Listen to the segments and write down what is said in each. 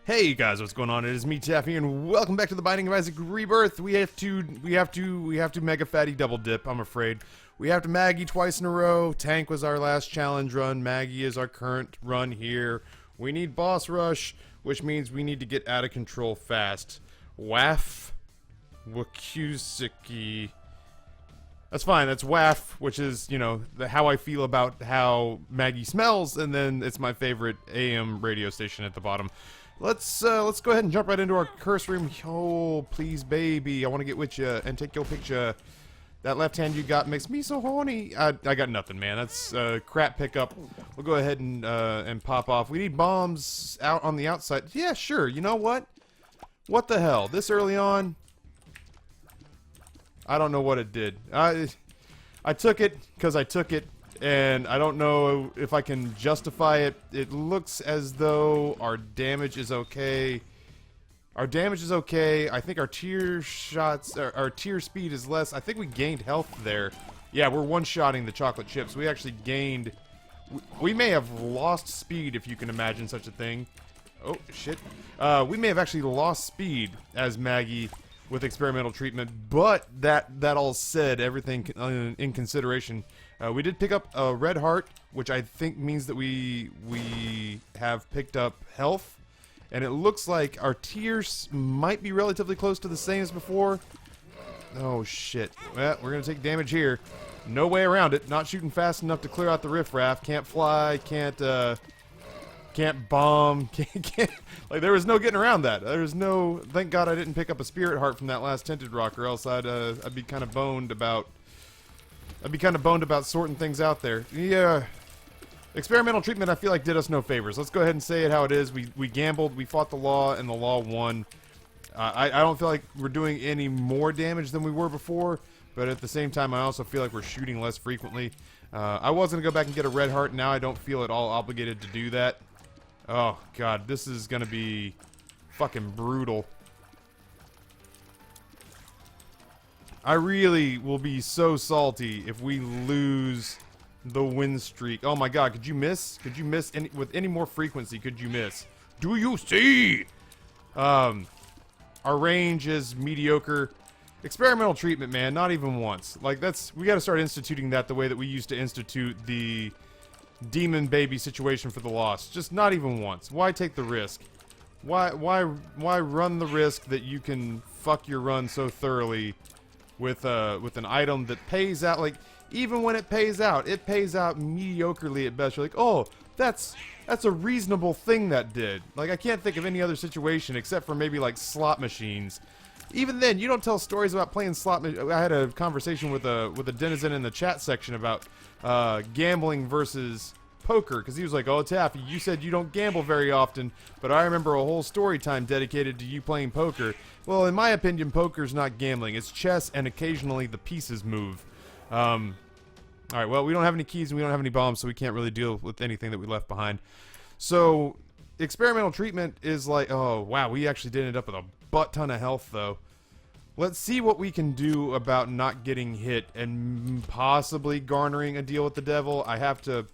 Hey guys, what's going on? It is me, Taffy, and welcome back to the Binding of Isaac Rebirth. We have to Mega Fatty double dip, I'm afraid. We have to Maggie twice in a row. Tank was our last challenge run. Maggie is our current run here. We need boss rush, which means we need to get out of control fast. WAFF, WQXE. That's fine. That's WAFF, which is, you know, how I feel about how Maggie smells, and then it's my favorite AM radio station at the bottom. Let's go ahead and jump right into our curse room. Oh, please, baby, I want to get with you and take your picture. That left hand you got makes me so horny. I got nothing, man. That's crap pickup. We'll go ahead and pop off. We need bombs out on the outside. Yeah, sure. You know what? What the hell? This early on? I don't know what it did. I took it because I took it. And I don't know if I can justify it. It looks as though our damage is okay. Our damage is okay. I think our tier shots, our tier speed is less. I think we gained health there. Yeah, we're one-shotting the chocolate chips. We actually gained... We may have lost speed, if you can imagine such a thing. Oh, shit. We may have actually lost speed as Maggie with experimental treatment, but that all said, everything in consideration... we did pick up a red heart, which I think means that we have picked up health, and it looks like our tiers might be relatively close to the same as before. Oh shit! Well, we're gonna take damage here. No way around it. Not shooting fast enough to clear out the riffraff. Can't fly. Can't bomb. Can't like there was no getting around that. There's no. Thank God I didn't pick up a spirit heart from that last tinted rock, or else I'd be kind of boned about. I'd be kind of boned about sorting things out there. Yeah. Experimental treatment, I feel like, did us no favors. Let's go ahead and say it how it is. We gambled, we fought the law, and the law won. I don't feel like we're doing any more damage than we were before, but at the same time, I also feel like we're shooting less frequently. I was going to go back and get a red heart. Now I don't feel at all obligated to do that. Oh, God. This is going to be fucking brutal. I really will be so salty if we lose the win streak. Oh my God, could you miss? Could you miss with any more frequency? Could you miss? Do you see? Our range is mediocre. Experimental treatment, man, not even once. Like we got to start instituting that the way that we used to institute the demon baby situation for the lost. Just not even once. Why take the risk? Why run the risk that you can fuck your run so thoroughly? With an item that pays out, like, even when it pays out mediocrely at best. You're like, oh, that's a reasonable thing that did. Like, I can't think of any other situation except for maybe, like, slot machines. Even then, you don't tell stories about playing slot I had a conversation with a denizen in the chat section about gambling versus poker, because he was like, oh, Taffy, you said you don't gamble very often, but I remember a whole story time dedicated to you playing poker. Well, in my opinion, poker's not gambling. It's chess, and occasionally the pieces move. Alright, well, we don't have any keys and we don't have any bombs, so we can't really deal with anything that we left behind. So, experimental treatment is like, oh, wow, we actually did end up with a butt ton of health, though. Let's see what we can do about not getting hit and possibly garnering a deal with the devil. I have to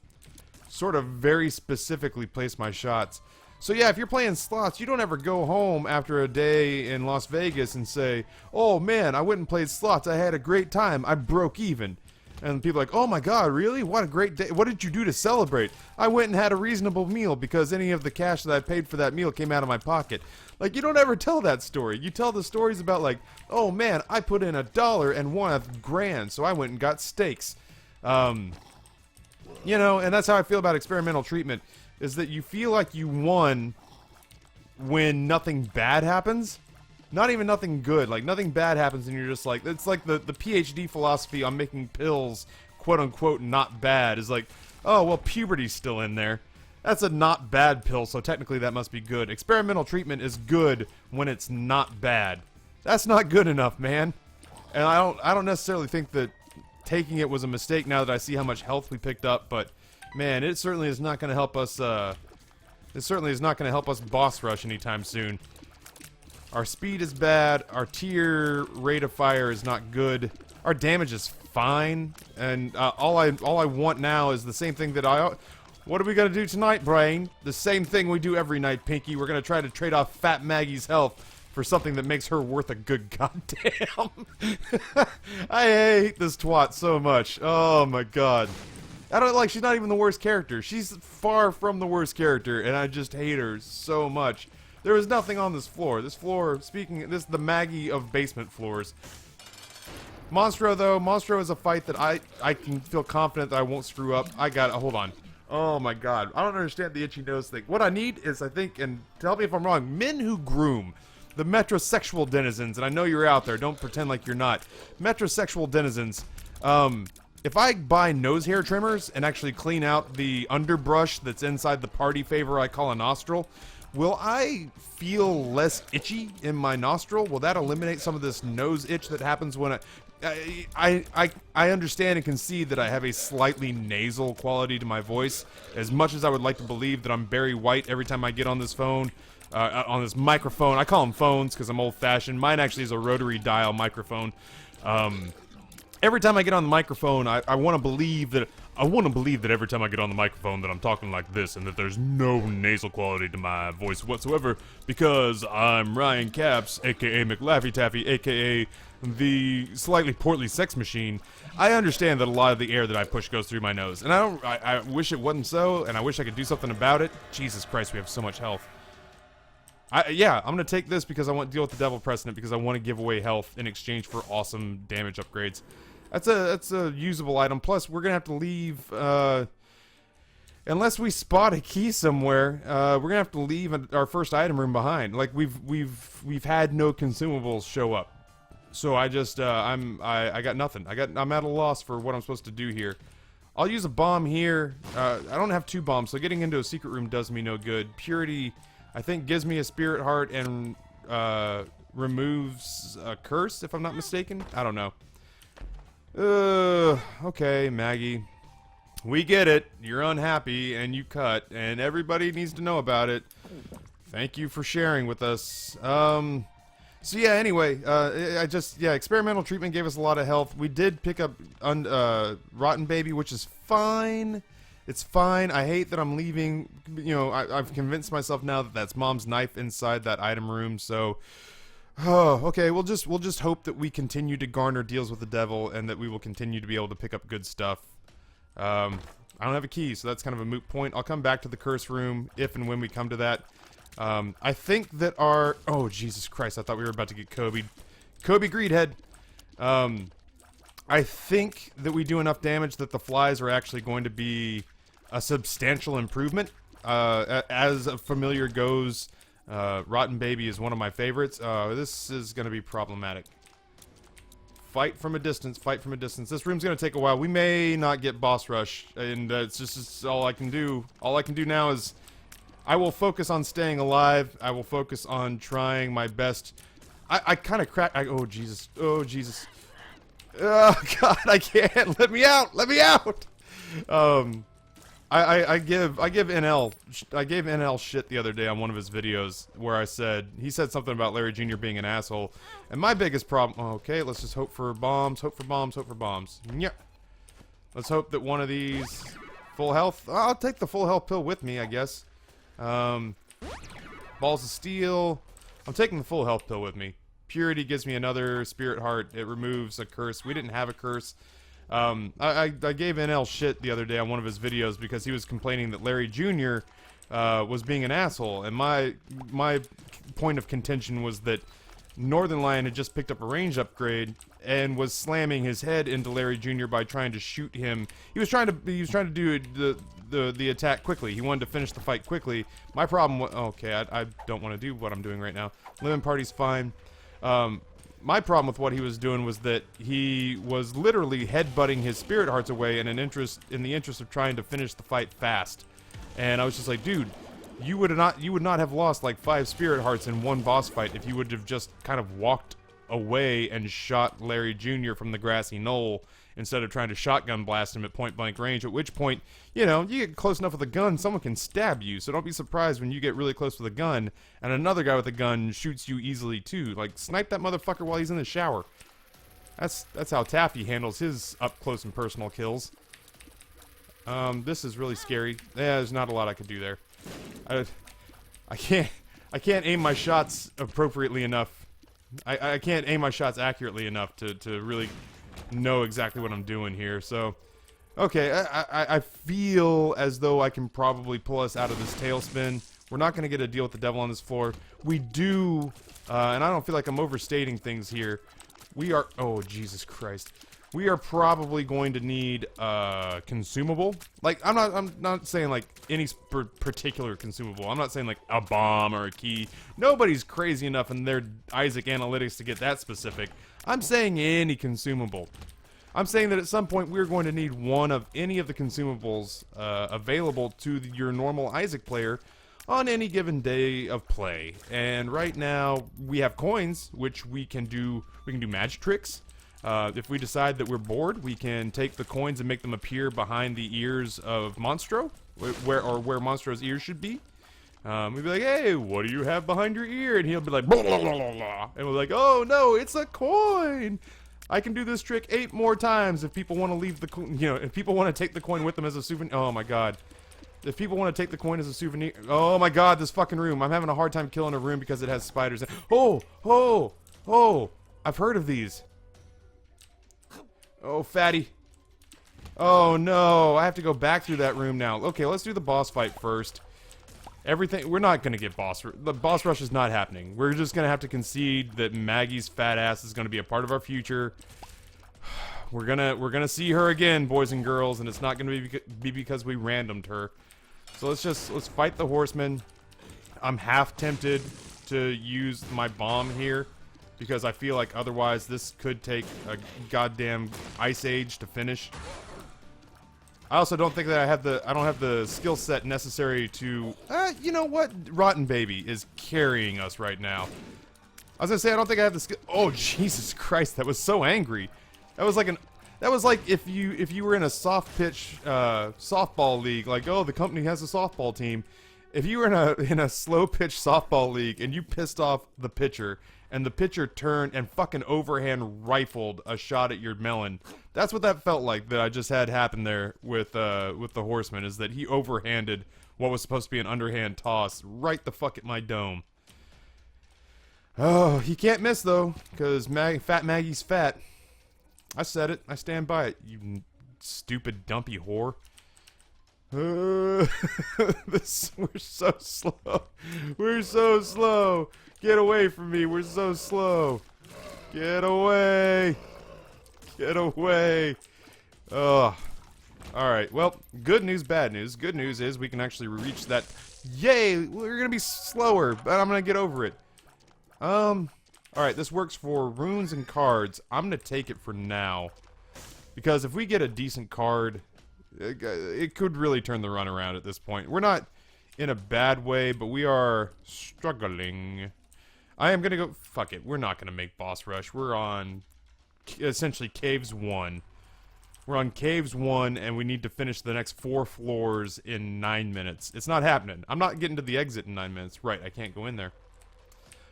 sort of very specifically place my shots. So yeah, if you're playing slots, you don't ever go home after a day in Las Vegas and say, oh man, I went and played slots, I had a great time, I broke even. And people are like, oh my God, really? What a great day. What did you do to celebrate? I went and had a reasonable meal because any of the cash that I paid for that meal came out of my pocket. Like, you don't ever tell that story. You tell the stories about like, oh man, I put in $1 and won $1,000, so I went and got steaks. You know, and that's how I feel about experimental treatment, is that you feel like you won when nothing bad happens. Not even nothing good. Like, nothing bad happens and you're just like, it's like the PhD philosophy on making pills, quote-unquote, not bad, is like, oh, well, puberty's still in there. That's a not bad pill, so technically that must be good. Experimental treatment is good when it's not bad. That's not good enough, man. And I don't necessarily think that taking it was a mistake now that I see how much health we picked up, but man, it certainly is not going to help us, boss rush anytime soon. Our speed is bad, our tier rate of fire is not good, our damage is fine, and all I want now is the same thing that What are we gonna do tonight, Brain? The same thing we do every night, Pinky. We're gonna try to trade off Fat Maggie's health for something that makes her worth a good goddamn. I hate this twat so much. Oh my god. I don't like, she's not even the worst character. She's far from the worst character, and I just hate her so much. There is nothing on this floor. This floor, this is the Maggie of basement floors. Monstro, though, Monstro is a fight that I can feel confident that I won't screw up. I got it. Hold on. Oh my god. I don't understand the itchy nose thing. What I need is, I think, and tell me if I'm wrong, men who groom. The metrosexual denizens, and I know you're out there. Don't pretend like you're not. Metrosexual denizens. If I buy nose hair trimmers and actually clean out the underbrush that's inside the party favor I call a nostril, will I feel less itchy in my nostril? Will that eliminate some of this nose itch that happens when I understand and concede that I have a slightly nasal quality to my voice. As much as I would like to believe that I'm Barry White every time I get on this phone, on this microphone. I call them phones because I'm old-fashioned. Mine actually is a rotary dial microphone. Every time I get on the microphone, I want to believe that every time I get on the microphone that I'm talking like this and that there's no nasal quality to my voice whatsoever because I'm Ryan Capps, aka McLaffyTaffy, aka the slightly portly sex machine. I understand that a lot of the air that I push goes through my nose, and I wish it wasn't so, and I wish I could do something about it. Jesus Christ, we have so much health. Yeah, I'm gonna take this because I want to deal with the devil precedent because I want to give away health in exchange for awesome damage upgrades. That's a usable item. Plus, we're gonna have to leave unless we spot a key somewhere. We're gonna have to leave our first item room behind. Like we've had no consumables show up, so I just I got nothing. I'm at a loss for what I'm supposed to do here. I'll use a bomb here. I don't have 2 bombs, so getting into a secret room does me no good. Purity, I think, gives me a spirit heart and removes a curse, if I'm not mistaken. I don't know. Okay, Maggie. We get it. You're unhappy and you cut, and everybody needs to know about it. Thank you for sharing with us. So yeah, anyway, experimental treatment gave us a lot of health. We did pick up Rotten Baby, which is fine. It's fine. I hate that I'm leaving. You know, I've convinced myself now that that's Mom's knife inside that item room. So, okay. We'll just hope that we continue to garner deals with the devil, and that we will continue to be able to pick up good stuff. I don't have a key, so that's kind of a moot point. I'll come back to the curse room if and when we come to that. I think that our... Oh, Jesus Christ, I thought we were about to get Kobe. Kobe Greedhead. I think that we do enough damage that the flies are actually going to be a substantial improvement. As a familiar goes, Rotten Baby is one of my favorites. This is going to be problematic. Fight from a distance, fight from a distance. This room's going to take a while. We may not get boss rush, and it's all I can do. All I can do now is... I will focus on staying alive. I will focus on trying my best. I kind of crack. Oh, Jesus. Oh, Jesus. Oh, God, I can't. Let me out. Let me out. I gave NL shit the other day on one of his videos where he said something about Larry Jr. being an asshole. And my biggest problem... Okay, let's just hope for bombs. Hope for bombs. Hope for bombs. Yeah. Let's hope that one of these... Full health. I'll take the full health pill with me, I guess. Balls of steel. I'm taking the full health pill with me. Purity gives me another spirit heart. It removes a curse. We didn't have a curse. I gave NL shit the other day on one of his videos because he was complaining that Larry Jr. Was being an asshole, and my point of contention was that Northern Lion had just picked up a range upgrade and was slamming his head into Larry Jr. by trying to shoot him. He was trying to do the attack quickly. He wanted to finish the fight quickly. My problem was... Okay, I don't want to do what I'm doing right now. Lemon Party's fine. My problem with what he was doing was that he was literally headbutting his spirit hearts away in the interest of trying to finish the fight fast. And I was just like, dude, you would not have lost like 5 spirit hearts in one boss fight if you would have just kind of walked away and shot Larry Jr. from the grassy knoll instead of trying to shotgun blast him at point blank range, at which point, you know, you get close enough with a gun, someone can stab you, so don't be surprised when you get really close with a gun and another guy with a gun shoots you easily too. Like, snipe that motherfucker while he's in the shower. That's how Taffy handles his up close and personal kills. This is really scary. Yeah, there's not a lot I could do there. I can't aim my shots appropriately enough. I can't aim my shots accurately enough to really know exactly what I'm doing here. So, okay, I feel as though I can probably pull us out of this tailspin. We're not going to get a deal with the devil on this floor. We do, and I don't feel like I'm overstating things here. We are, oh, Jesus Christ. We are probably going to need consumable. Like, I'm not saying like any particular consumable. I'm not saying like a bomb or a key. Nobody's crazy enough in their Isaac analytics to get that specific. I'm saying any consumable. I'm saying that at some point we're going to need one of any of the consumables available to your normal Isaac player on any given day of play. And right now we have coins, which we can do magic tricks. If we decide that we're bored, we can take the coins and make them appear behind the ears of Monstro, where Monstro's ears should be. We'd be like, hey, what do you have behind your ear? And he'll be like, blah, blah, blah, blah, blah. And we're like, oh no, it's a coin. I can do this trick 8 more times if people want to leave the coin, if people want to take the coin with them as a souvenir. Oh my god. If people want to take the coin as a souvenir. Oh my god, this fucking room. I'm having a hard time killing a room because it has spiders. Oh, I've heard of these. Oh, fatty. Oh no, I have to go back through that room now. Okay, let's do the boss fight first. We're not gonna get the boss rush is not happening. We're just gonna have to concede that Maggie's fat ass is gonna be a part of our future. We're gonna see her again, boys and girls, and it's not gonna be because we randomed her. So let's fight the horseman. I'm half tempted to use my bomb here because I feel like otherwise this could take a goddamn ice age to finish. I also don't think that I don't have the skill set necessary to, you know what? Rotten Baby is carrying us right now. I was gonna say, I don't think I have the skill. Oh, Jesus Christ, that was so angry. That was like if you were in a soft pitch, softball league, like, oh, the company has a softball team. If you were in a slow pitch softball league and you pissed off the pitcher, and the pitcher turned and fucking overhand rifled a shot at your melon. That's what that felt like that I just had happen there with the horseman, is that he overhanded what was supposed to be an underhand toss right the fuck at my dome. Oh, he can't miss though, because Fat Maggie's fat. I said it. I stand by it, you stupid dumpy whore. We're so slow. We're so slow. Get away from me. We're so slow. Get away. Get away. Ugh. Alright, well, good news, bad news. Good news is we can actually reach that. Yay! We're gonna be slower, but I'm gonna get over it. Alright, this works for runes and cards. I'm gonna take it for now. Because if we get a decent card, it could really turn the run around at this point. We're not in a bad way, but we are struggling. I am gonna go. Fuck it. We're not gonna make boss rush. We're on essentially caves 1. We're on caves 1, and we need to finish the next 4 floors in 9 minutes. It's not happening. I'm not getting to the exit in 9 minutes. Right, I can't go in there.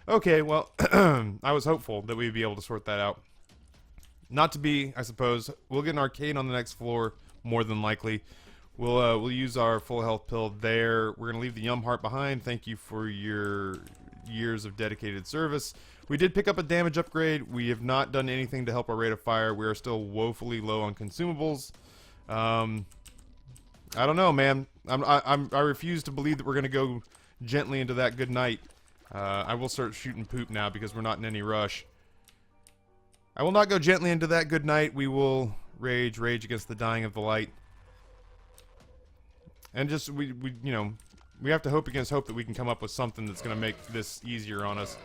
Okay, well, I was hopeful that we'd be able to sort that out. Not to be, I suppose. We'll get an arcade on the next floor, more than likely. We'll use our full health pill there. We're gonna leave the Yum Heart behind. Thank you for your years of dedicated service. We did pick up a damage upgrade. We have not done anything to help our rate of fire. We are still woefully low on consumables. I don't know, man. I refuse to believe that we're gonna go gently into that good night. I will start shooting poop now because we're not in any rush. I will not go gently into that good night. We will rage against the dying of the light. And just, we have to hope against hope that we can come up with something that's going to make this easier on us.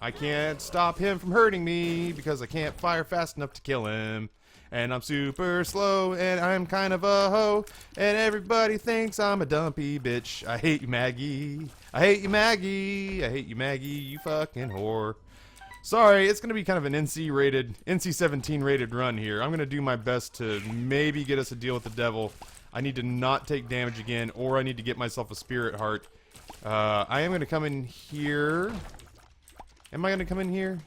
I can't stop him from hurting me because I can't fire fast enough to kill him. And I'm super slow, and I'm kind of a hoe. And everybody thinks I'm a dumpy bitch. I hate you, Maggie. I hate you, Maggie. I hate you, Maggie, you fucking whore. Sorry, it's going to be kind of an NC-17 rated run here. I'm going to do my best to maybe get us a deal with the devil. I need to not take damage again, or I need to get myself a spirit heart. I am going to come in here. Am I going to come in here?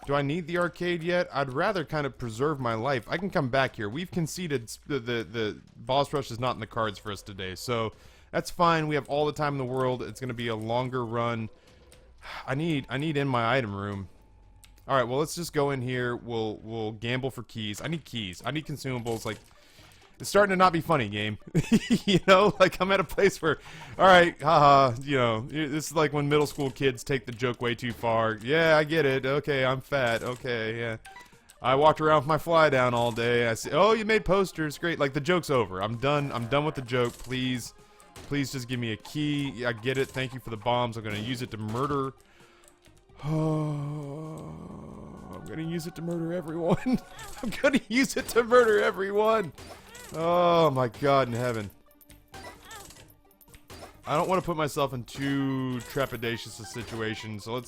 Do I need the arcade yet? I'd rather kind of preserve my life. I can come back here. We've conceded the boss rush is not in the cards for us today, so that's fine. We have all the time in the world. It's going to be a longer run. I need in my item room. All right, well, let's just go in here. We'll gamble for keys. I need keys. I need consumables. Like, it's starting to not be funny, game. You know, like I'm at a place where, all right, haha, you know, this is like when middle school kids take the joke way too far. Yeah, I get it. Okay, I'm fat. Okay, yeah. I walked around with my fly down all day. I say, oh, you made posters. Great. Like, the joke's over. I'm done. I'm done with the joke. Please just give me a key. Yeah, I get it. Thank you for the bombs. I'm going to use it to murder. Oh, I'm going to use it to murder everyone. I'm going to use it to murder everyone. Oh my God in heaven. I don't want to put myself in too trepidatious a situation, so I'm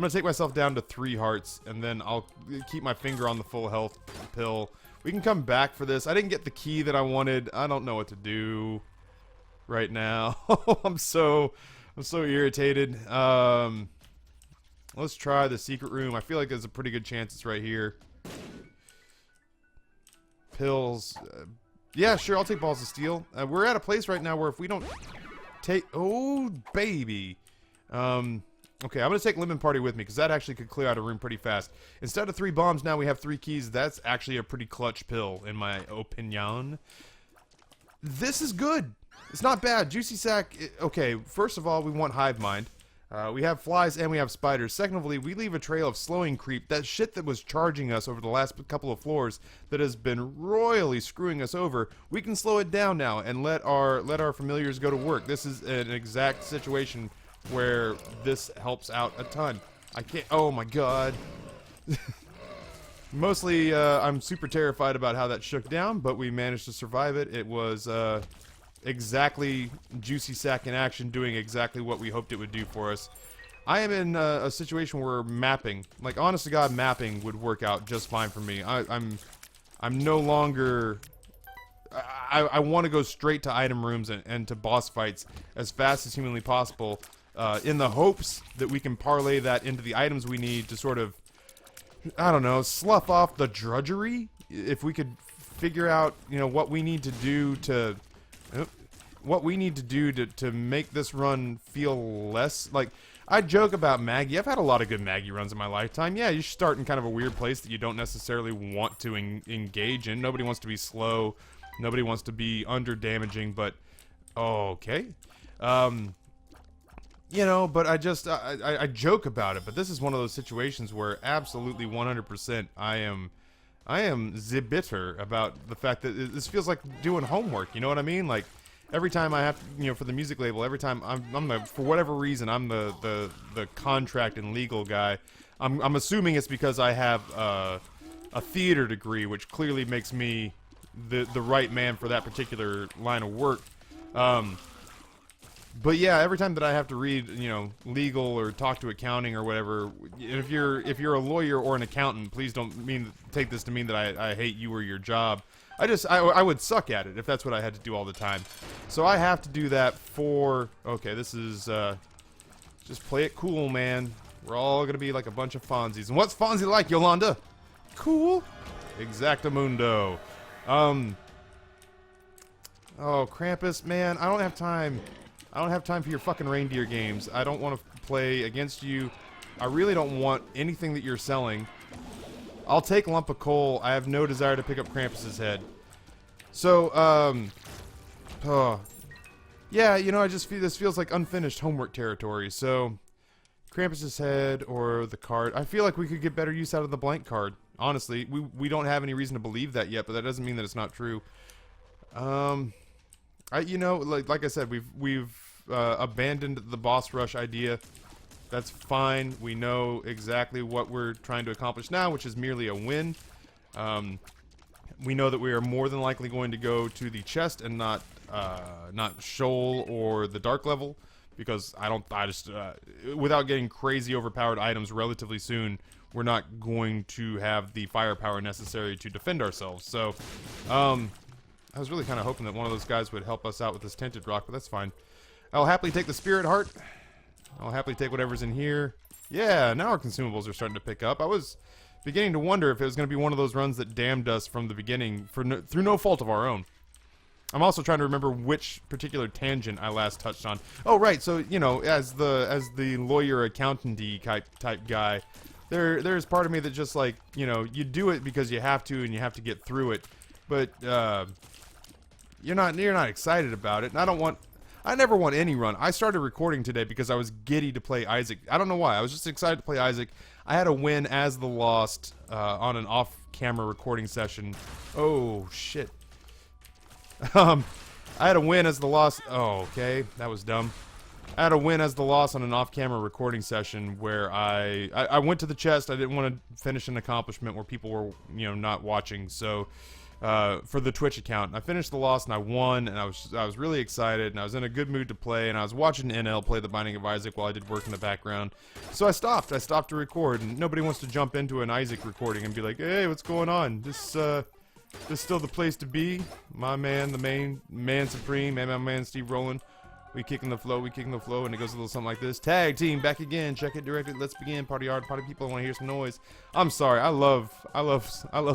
going to take myself down to 3 hearts, and then I'll keep my finger on the full health pill. We can come back for this. I didn't get the key that I wanted. I don't know what to do right now. I'm so irritated. Let's try the secret room. I feel like there's a pretty good chance it's right here. Pills. Yeah, sure, I'll take balls of steel. We're at a place right now where if we don't take... Oh, baby. Okay, I'm going to take Lemon Party with me, because that actually could clear out a room pretty fast. Instead of 3 bombs, now we have 3 keys. That's actually a pretty clutch pill, in my opinion. This is good. It's not bad. Juicy Sack... Okay, first of all, we want Hive Mind. We have flies and we have spiders. Secondly, we leave a trail of slowing creep. That shit that was charging us over the last couple of floors that has been royally screwing us over. We can slow it down now and let our familiars go to work. This is an exact situation where this helps out a ton. I can't... Oh my God. Mostly, I'm super terrified about how that shook down, but we managed to survive it. It was, exactly Juicy Sack in action, doing exactly what we hoped it would do for us. I am in a situation where mapping, like honest to God, mapping would work out just fine for me. I'm no longer... I want to go straight to item rooms and to boss fights as fast as humanly possible, in the hopes that we can parlay that into the items we need to sort of, I don't know, slough off the drudgery. If we could figure out, you know, what we need to do to... to make this run feel less like... I joke about Maggie. I've had a lot of good Maggie runs in my lifetime. Yeah, you start in kind of a weird place that you don't necessarily want to engage in. Nobody wants to be slow. Nobody wants to be under-damaging, but... Okay. You know, but I joke about it, but this is one of those situations where absolutely 100% I am bitter about the fact that this feels like doing homework, you know what I mean? Like, every time I have to, you know, for the music label, every time I'm the, for whatever reason, I'm the contract and legal guy. I'm assuming it's because I have a theater degree, which clearly makes me the right man for that particular line of work. But yeah, every time that I have to read, you know, legal or talk to accounting or whatever, if you're a lawyer or an accountant, please don't take this to mean that I hate you or your job. I would suck at it if that's what I had to do all the time. So I have to do that for... Okay, this is... just play it cool, man. We're all gonna be like a bunch of Fonzies. And what's Fonzie like, Yolanda? Cool. Exactamundo. Oh, Krampus, man, I don't have time. I don't have time for your fucking reindeer games. I don't want to play against you. I really don't want anything that you're selling. I'll take lump of coal. I have no desire to pick up Krampus's head. So, yeah, you know, I just feel this feels like unfinished homework territory. So, Krampus's head or the card. I feel like we could get better use out of the blank card. Honestly, we don't have any reason to believe that yet, but that doesn't mean that it's not true. You know, like I said, we've abandoned the boss rush idea. That's fine. We know exactly what we're trying to accomplish now, which is merely a win. We know that we are more than likely going to go to the chest and not Shoal or the dark level, because without getting crazy overpowered items relatively soon, we're not going to have the firepower necessary to defend ourselves. So, I was really kind of hoping that one of those guys would help us out with this tinted rock, but that's fine. I'll happily take the spirit heart. I'll happily take whatever's in here. Yeah, now our consumables are starting to pick up. I was beginning to wonder if it was going to be one of those runs that damned us from the beginning through no fault of our own. I'm also trying to remember which particular tangent I last touched on. Oh, right. So, you know, as the lawyer accountant-y type guy, there's part of me that just like, you know, you do it because you have to and you have to get through it, but you're not excited about it. And I never want any run. I started recording today because I was giddy to play Isaac. I don't know why. I was just excited to play Isaac. I had a win as the Lost on an off-camera recording session. Oh shit. I had a win as the Lost. Oh, okay, that was dumb. I had a win as the Lost on an off-camera recording session where I went to the chest. I didn't want to finish an accomplishment where people were, you know, not watching. So for the Twitch account, I finished the Lost and I won, and I was really excited, and I was in a good mood to play, and I was watching NL play The Binding of Isaac while I did work in the background. So I stopped to record, and nobody wants to jump into an Isaac recording and be like, hey, what's going on? This still the place to be. My man, the main man supreme, and my man Steve Rowland. We kicking the flow, and it goes a little something like this. Tag team back again. Check it directed. Let's begin. Party hard, party people. I want to hear some noise. I'm sorry. I love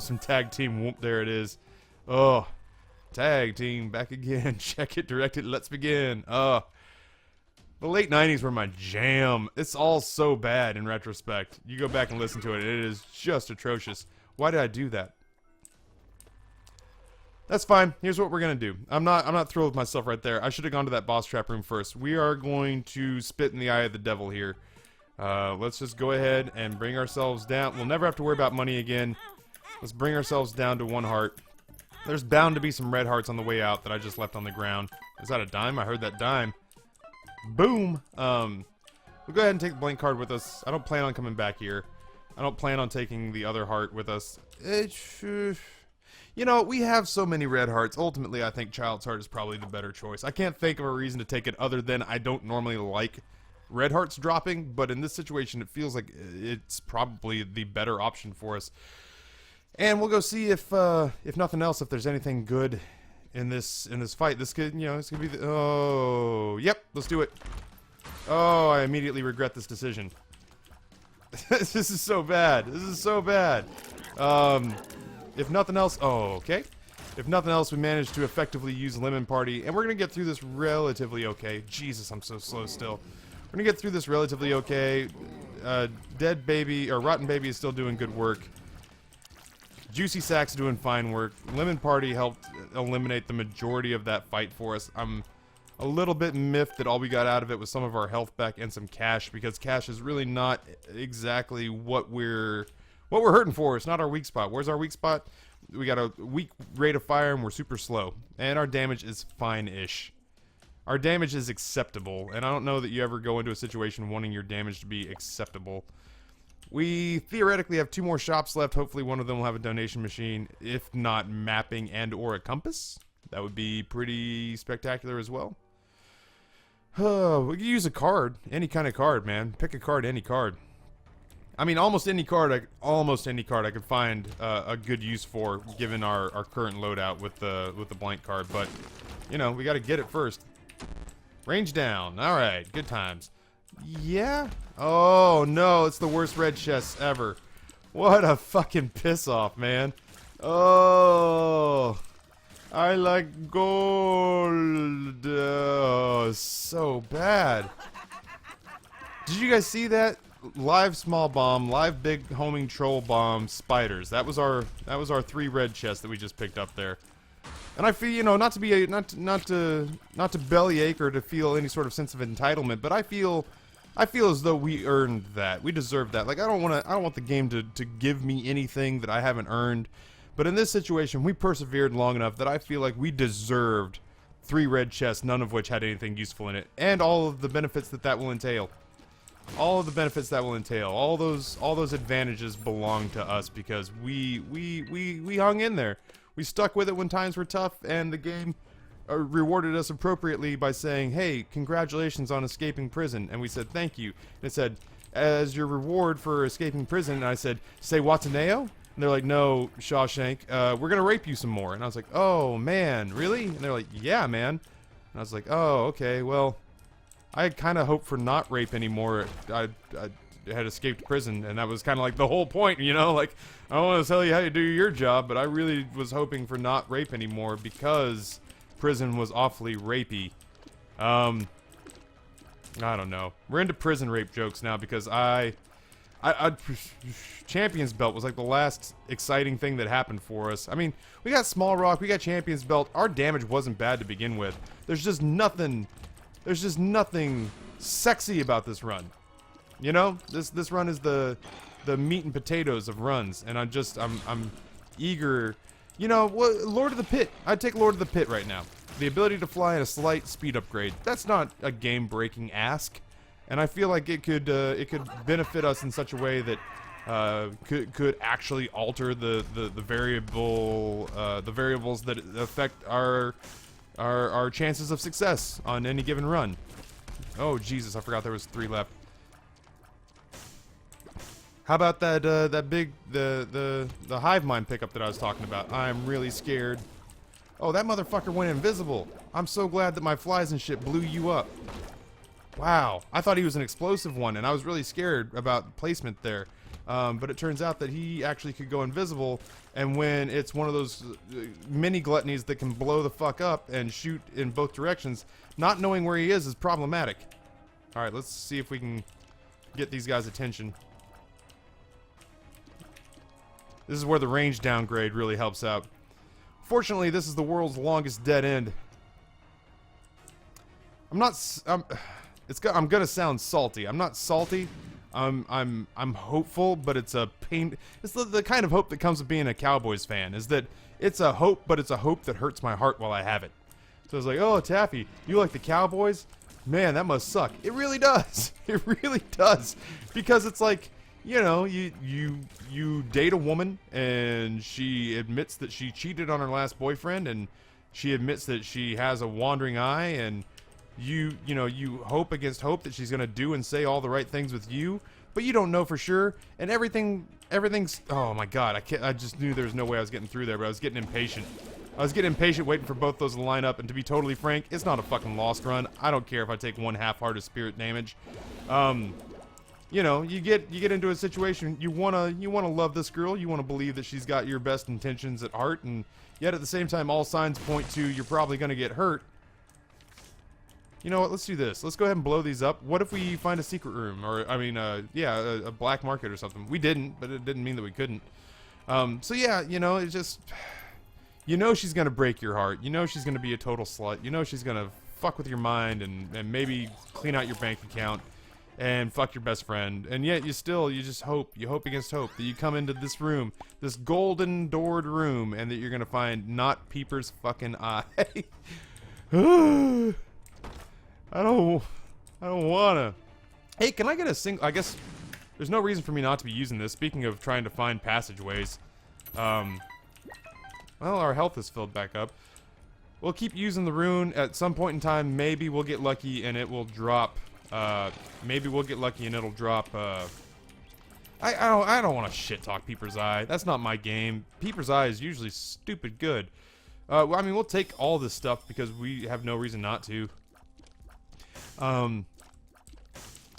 some tag team. Whoop, there it is. Oh, tag team back again. Check it directed. Let's begin. The late 90s were my jam. It's all so bad in retrospect. You go back and listen to it. It is just atrocious. Why did I do that? That's fine. Here's what we're gonna do. I'm not thrilled with myself right there. I should have gone to that boss trap room first. We are going to spit in the eye of the devil here. Let's just go ahead and bring ourselves down. We'll never have to worry about money again. Let's bring ourselves down to 1 heart. There's bound to be some red hearts on the way out that I just left on the ground. Is that a dime? I heard that dime. Boom. We'll go ahead and take the blank card with us. I don't plan on coming back here. I don't plan on taking the other heart with us. You know, we have so many red hearts. Ultimately, I think Child's Heart is probably the better choice. I can't think of a reason to take it other than I don't normally like red hearts dropping, but in this situation, it feels like it's probably the better option for us. And we'll go see if nothing else, if there's anything good in this fight. This could, you know, this could be the, oh, yep, let's do it. Oh, I immediately regret this decision. This is so bad. This is so bad. If nothing else, oh, okay. If nothing else, we managed to effectively use Lemon Party, and we're gonna get through this relatively okay. Jesus, I'm so slow still. We're gonna get through this relatively okay. Dead Baby, or Rotten Baby is still doing good work. Juicy Sack's doing fine work. Lemon Party helped eliminate the majority of that fight for us. I'm a little bit miffed that all we got out of it was some of our health back and some cash, because cash is really not exactly what we're hurting for. It's not our weak spot. Where's our weak spot? We got a weak rate of fire and we're super slow. And our damage is fine-ish. Our damage is acceptable. And I don't know that you ever go into a situation wanting your damage to be acceptable. We theoretically have 2 more shops left. Hopefully one of them will have a donation machine. If not, mapping and or a compass. That would be pretty spectacular as well. We could use a card. Any kind of card, man. Pick a card, any card. I mean, almost any card I could find a good use for, given our current loadout with the blank card. But you know, we got to get it first. Range down. All right, good times. Yeah. Oh no, it's the worst red chest ever. What a fucking piss off, man. Oh, I like gold. Oh, so bad. Did you guys see that? Live small bomb, live big homing troll bomb, spiders. That was our 3 red chests that we just picked up there. And I feel, you know, not to bellyache or to feel any sort of sense of entitlement, but I feel as though we earned that. We deserve that. Like I don't want the game to give me anything that I haven't earned. But in this situation, we persevered long enough that I feel like we deserved 3 red chests, none of which had anything useful in it, and all of the benefits that will entail. All of the benefits that will entail, all those advantages belong to us because we hung in there. We stuck with it when times were tough, and the game rewarded us appropriately by saying, "Hey, congratulations on escaping prison." And we said, "Thank you." And it said, "As your reward for escaping prison," and I said, "Say Wataneo?" And they're like, "No, Shawshank. We're gonna rape you some more." And I was like, "Oh man, really?" And they're like, "Yeah, man." And I was like, "Oh, okay, well." I had kind of hoped for not rape anymore. I had escaped prison, and that was kind of like the whole point, you know? Like, I don't want to tell you how you do your job, but I really was hoping for not rape anymore because prison was awfully rapey. I don't know. We're into prison rape jokes now because Champion's Belt was like the last exciting thing that happened for us. I mean, we got Small Rock, we got Champion's Belt. Our damage wasn't bad to begin with. There's just nothing sexy about this run. You know, this run is the meat and potatoes of runs, and I'm eager. You know, Lord of the Pit. I'd take Lord of the Pit right now. The ability to fly and a slight speed upgrade. That's not a game-breaking ask, and I feel like it could benefit us in such a way that could actually alter the variables that affect our chances of success on any given run. Oh Jesus, I forgot there was 3 left. How about that big the hive mind pickup that I was talking about? I'm really scared. Oh, that motherfucker went invisible. I'm so glad that my flies and shit blew you up. Wow, I thought he was an explosive one, and I was really scared about placement there. But it turns out that he actually could go invisible, and when it's one of those mini gluttonies that can blow the fuck up and shoot in both directions, not knowing where he is problematic. Alright, let's see if we can get these guys' attention. This is where the range downgrade really helps out. Fortunately, this is the world's longest dead end. I'm gonna sound salty. I'm not salty. I'm hopeful, but it's a pain. It's the kind of hope that comes with being a Cowboys fan. Is that it's a hope, but it's a hope that hurts my heart while I have it. So it's like, oh, Taffy, you like the Cowboys? Man, that must suck. It really does. It really does. Because it's like, you know, you date a woman and she admits that she cheated on her last boyfriend, and she admits that she has a wandering eye, and you know, you hope against hope that she's gonna do and say all the right things with you, but you don't know for sure, and everything's, oh my god, I just knew there was no way I was getting through there, but I was getting impatient. I was getting impatient waiting for both those to line up, and to be totally frank, it's not a fucking lost run. I don't care if I take 1/2 heart of spirit damage. You know, you get into a situation, you wanna love this girl, you wanna believe that she's got your best intentions at heart, and yet at the same time all signs point to you're probably gonna get hurt. You know what, let's do this. Let's go ahead and blow these up. What if we find a secret room? Or, I mean, yeah, a black market or something. We didn't, but it didn't mean that we couldn't. So yeah, you know, it's just, you know she's gonna break your heart. You know she's gonna be a total slut. You know she's gonna fuck with your mind and maybe clean out your bank account and fuck your best friend. And yet you just hope, you hope against hope that you come into this room, this golden doored room, and that you're gonna find not Peeper's fucking eye. I don't wanna. Hey, can I get a single? I guess there's no reason for me not to be using this. Speaking of trying to find passageways, well, our health is filled back up. We'll keep using the rune. At some point in time, maybe we'll get lucky and it will drop. Maybe we'll get lucky and it'll drop. I don't want to shit talk Peeper's Eye. That's not my game. Peeper's Eye is usually stupid good. Well, I mean, we'll take all this stuff because we have no reason not to.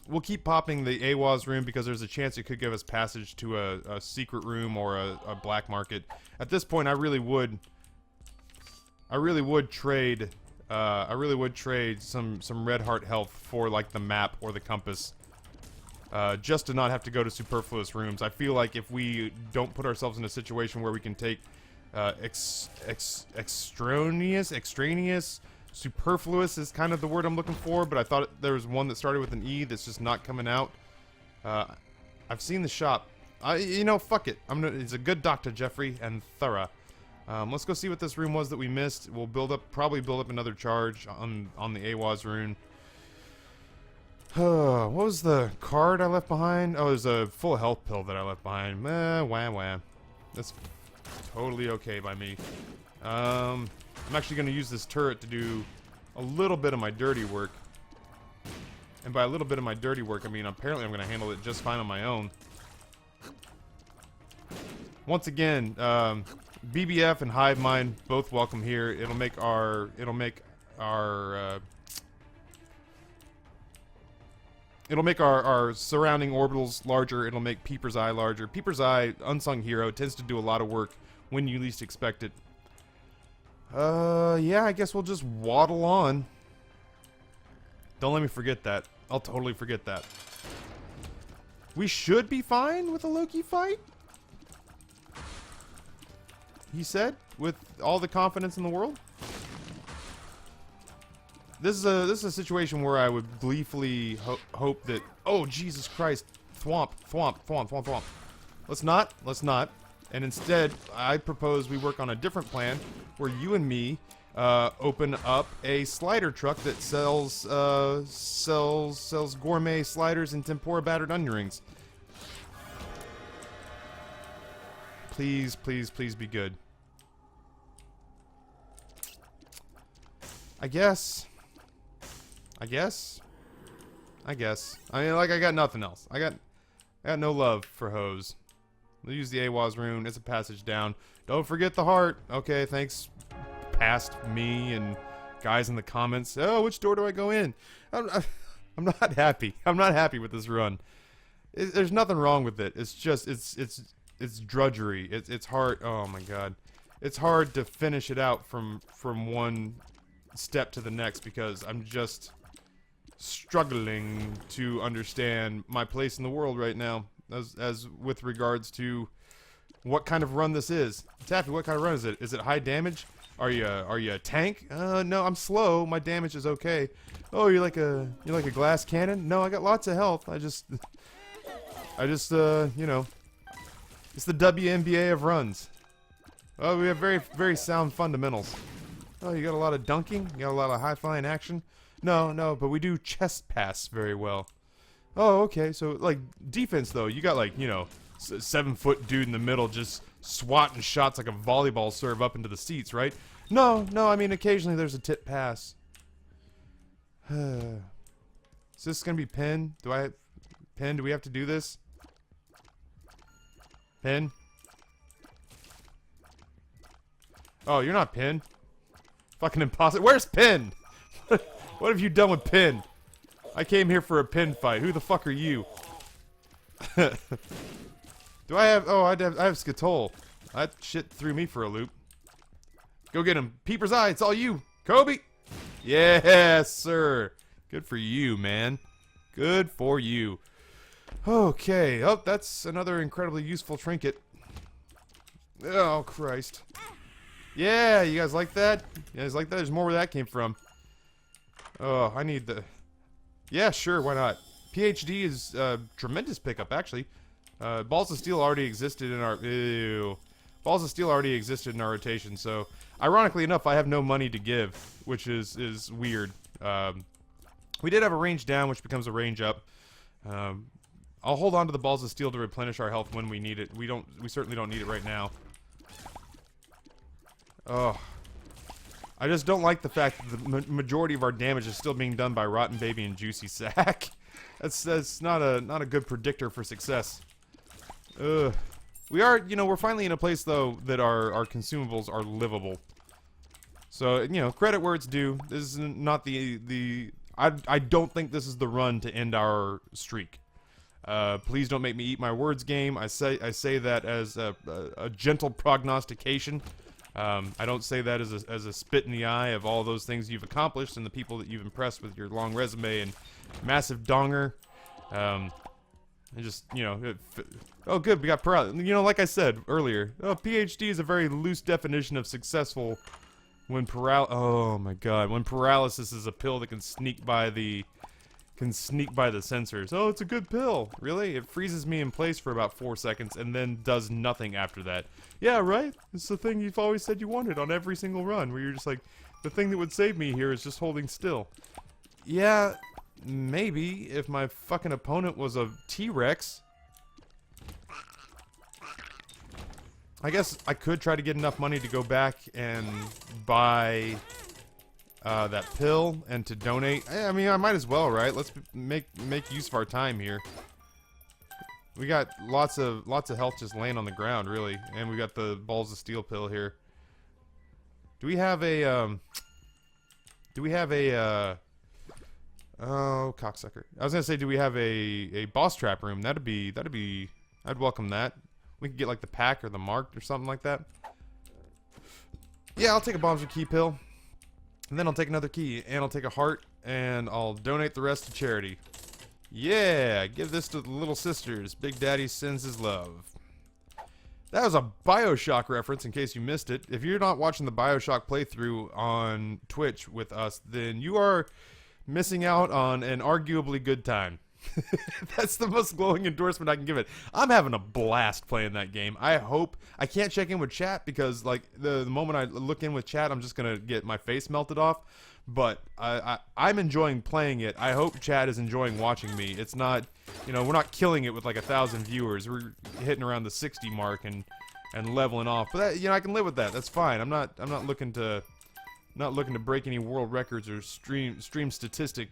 We'll keep popping the AWAS room because there's a chance it could give us passage to a secret room or a black market. At this point, I really would trade some red heart health for like the map or the compass, just to not have to go to superfluous rooms. I feel like if we don't put ourselves in a situation where we can take extraneous, superfluous is kind of the word I'm looking for, but I thought there was one that started with an E that's just not coming out. I've seen the shop. You know, fuck it. It's a good doctor, Jeffrey and thorough. Let's go see what this room was that we missed. We'll probably build up another charge on the AWAS rune. What was the card I left behind? Oh, it was a full health pill that I left behind. Wah. That's totally okay by me. I'm actually going to use this turret to do a little bit of my dirty work. And by a little bit of my dirty work, I mean apparently I'm going to handle it just fine on my own. Once again, BBF and Hive Mind both welcome here. It'll make our It'll make our surrounding orbitals larger. It'll make Peeper's Eye larger. Peeper's Eye, unsung hero, tends to do a lot of work when you least expect it. Yeah, I guess we'll just waddle on. Don't let me forget that. I'll totally forget that. We should be fine with a Loki fight, he said, with all the confidence in the world. This is a situation where I would gleefully hope that... Oh, Jesus Christ. Thwomp, thwomp, thwomp, thwomp, thwomp. Let's not. Let's not. And instead, I propose we work on a different plan where you and me open up a slider truck that sells gourmet sliders and tempura battered onion rings. Please, please, please be good. I guess. I mean, like, I got nothing else. I got no love for hoes. We'll use the AWAS rune. It's a passage down. Don't forget the heart. Okay, thanks, past me and guys in the comments. Oh, which door do I go in? I'm not happy. I'm not happy with this run. There's nothing wrong with it. It's just, it's drudgery. It's hard. Oh my god. It's hard to finish it out from one step to the next because I'm just struggling to understand my place in the world right now as with regards to what kind of run this is. Taffy, what kind of run is it? Is it high damage? Are you a tank? No, I'm slow. My damage is okay. Oh, you're like a glass cannon? No, I got lots of health. I just you know, it's the WNBA of runs. Oh, we have very, very sound fundamentals. Oh, you got a lot of dunking? You got a lot of high-flying action? No, but we do chest pass very well. Oh, okay, so, like, defense, though, you got, like, you know, 7-foot dude in the middle just swatting shots like a volleyball serve up into the seats, right? No, I mean, occasionally there's a tip pass. Is this gonna be pin? Pin, do we have to do this? Pin? Oh, you're not Pin. Fucking impossible. Where's Pin? What have you done with Pin? I came here for a Pin fight. Who the fuck are you? Do I have... Oh, I have Skitole. That shit threw me for a loop. Go get him. Peeper's Eye, it's all you. Kobe! Yes, sir. Good for you, man. Good for you. Okay. Oh, that's another incredibly useful trinket. Oh, Christ. Yeah, you guys like that? You guys like that? There's more where that came from. Oh, I need the... Yeah, sure, why not? PhD is tremendous pickup, actually. Balls of Steel already existed in our... Ew. Balls of Steel already existed in our rotation, so... Ironically enough, I have no money to give, which is weird. We did have a range down, which becomes a range up. I'll hold on to the Balls of Steel to replenish our health when we need it. We certainly don't need it right now. Oh. I just don't like the fact that the majority of our damage is still being done by Rotten Baby and Juicy Sack. That's not a good predictor for success. Ugh. We are, you know, we're finally in a place though that our consumables are livable. So, you know, credit where it's due. This is not I don't think this is the run to end our streak. Please don't make me eat my words, game. I say that as a gentle prognostication. I don't say that as a spit in the eye of all those things you've accomplished and the people that you've impressed with your long resume and massive donger. And just, you know, oh good, we got paralysis. You know, like I said earlier, PhD is a very loose definition of successful when oh my god, when paralysis is a pill that can sneak by the sensors. Oh, it's a good pill. Really? It freezes me in place for about 4 seconds and then does nothing after that. Yeah, right? It's the thing you've always said you wanted on every single run, where you're just like, the thing that would save me here is just holding still. Yeah, maybe if my fucking opponent was a T-Rex. I guess I could try to get enough money to go back and buy that pill and to donate. I mean, I might as well, right? Let's make use of our time here. We got lots of health just laying on the ground, really, and we got the Balls of Steel pill here. Do we have a Oh, cocksucker. I was gonna say, do we have a boss trap room? That'd be. I'd welcome that. We could get like the pack or the marked or something like that. Yeah, I'll take a bombs and key pill, and then I'll take another key, and I'll take a heart, and I'll donate the rest to charity. Yeah, give this to the little sisters. Big Daddy sends his love. That was a BioShock reference, in case you missed it. If you're not watching the BioShock playthrough on Twitch with us, then you are missing out on an arguably good time. That's the most glowing endorsement I can give it. I'm having a blast playing that game. I hope I can't check in with chat because like the moment I look in with chat, I'm just gonna get my face melted off. But I'm enjoying playing it. I hope chat is enjoying watching me. It's not, you know, we're not killing it with like 1,000 viewers. We're hitting around the 60 mark and leveling off. But that, you know, I can live with that. That's fine. I'm not looking to break any world records or stream statistic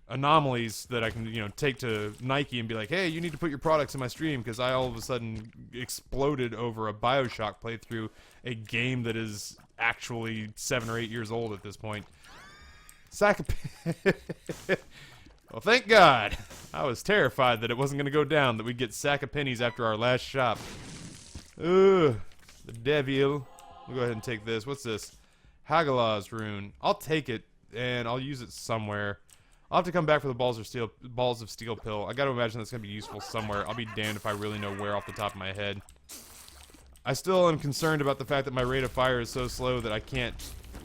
anomalies that I can, you know, take to Nike and be like, hey, you need to put your products in my stream because I all of a sudden exploded over a BioShock playthrough, a game that is actually 7 or 8 years old at this point. Well, thank God. I was terrified that it wasn't going to go down, that we'd get sack of pennies after our last shop. Ugh, the devil. We'll go ahead and take this. What's this? Hagalah's rune. I'll take it, and I'll use it somewhere. I'll have to come back for the balls of steel pill. I gotta imagine that's gonna be useful somewhere. I'll be damned if I really know where off the top of my head. I still am concerned about the fact that my rate of fire is so slow that I can't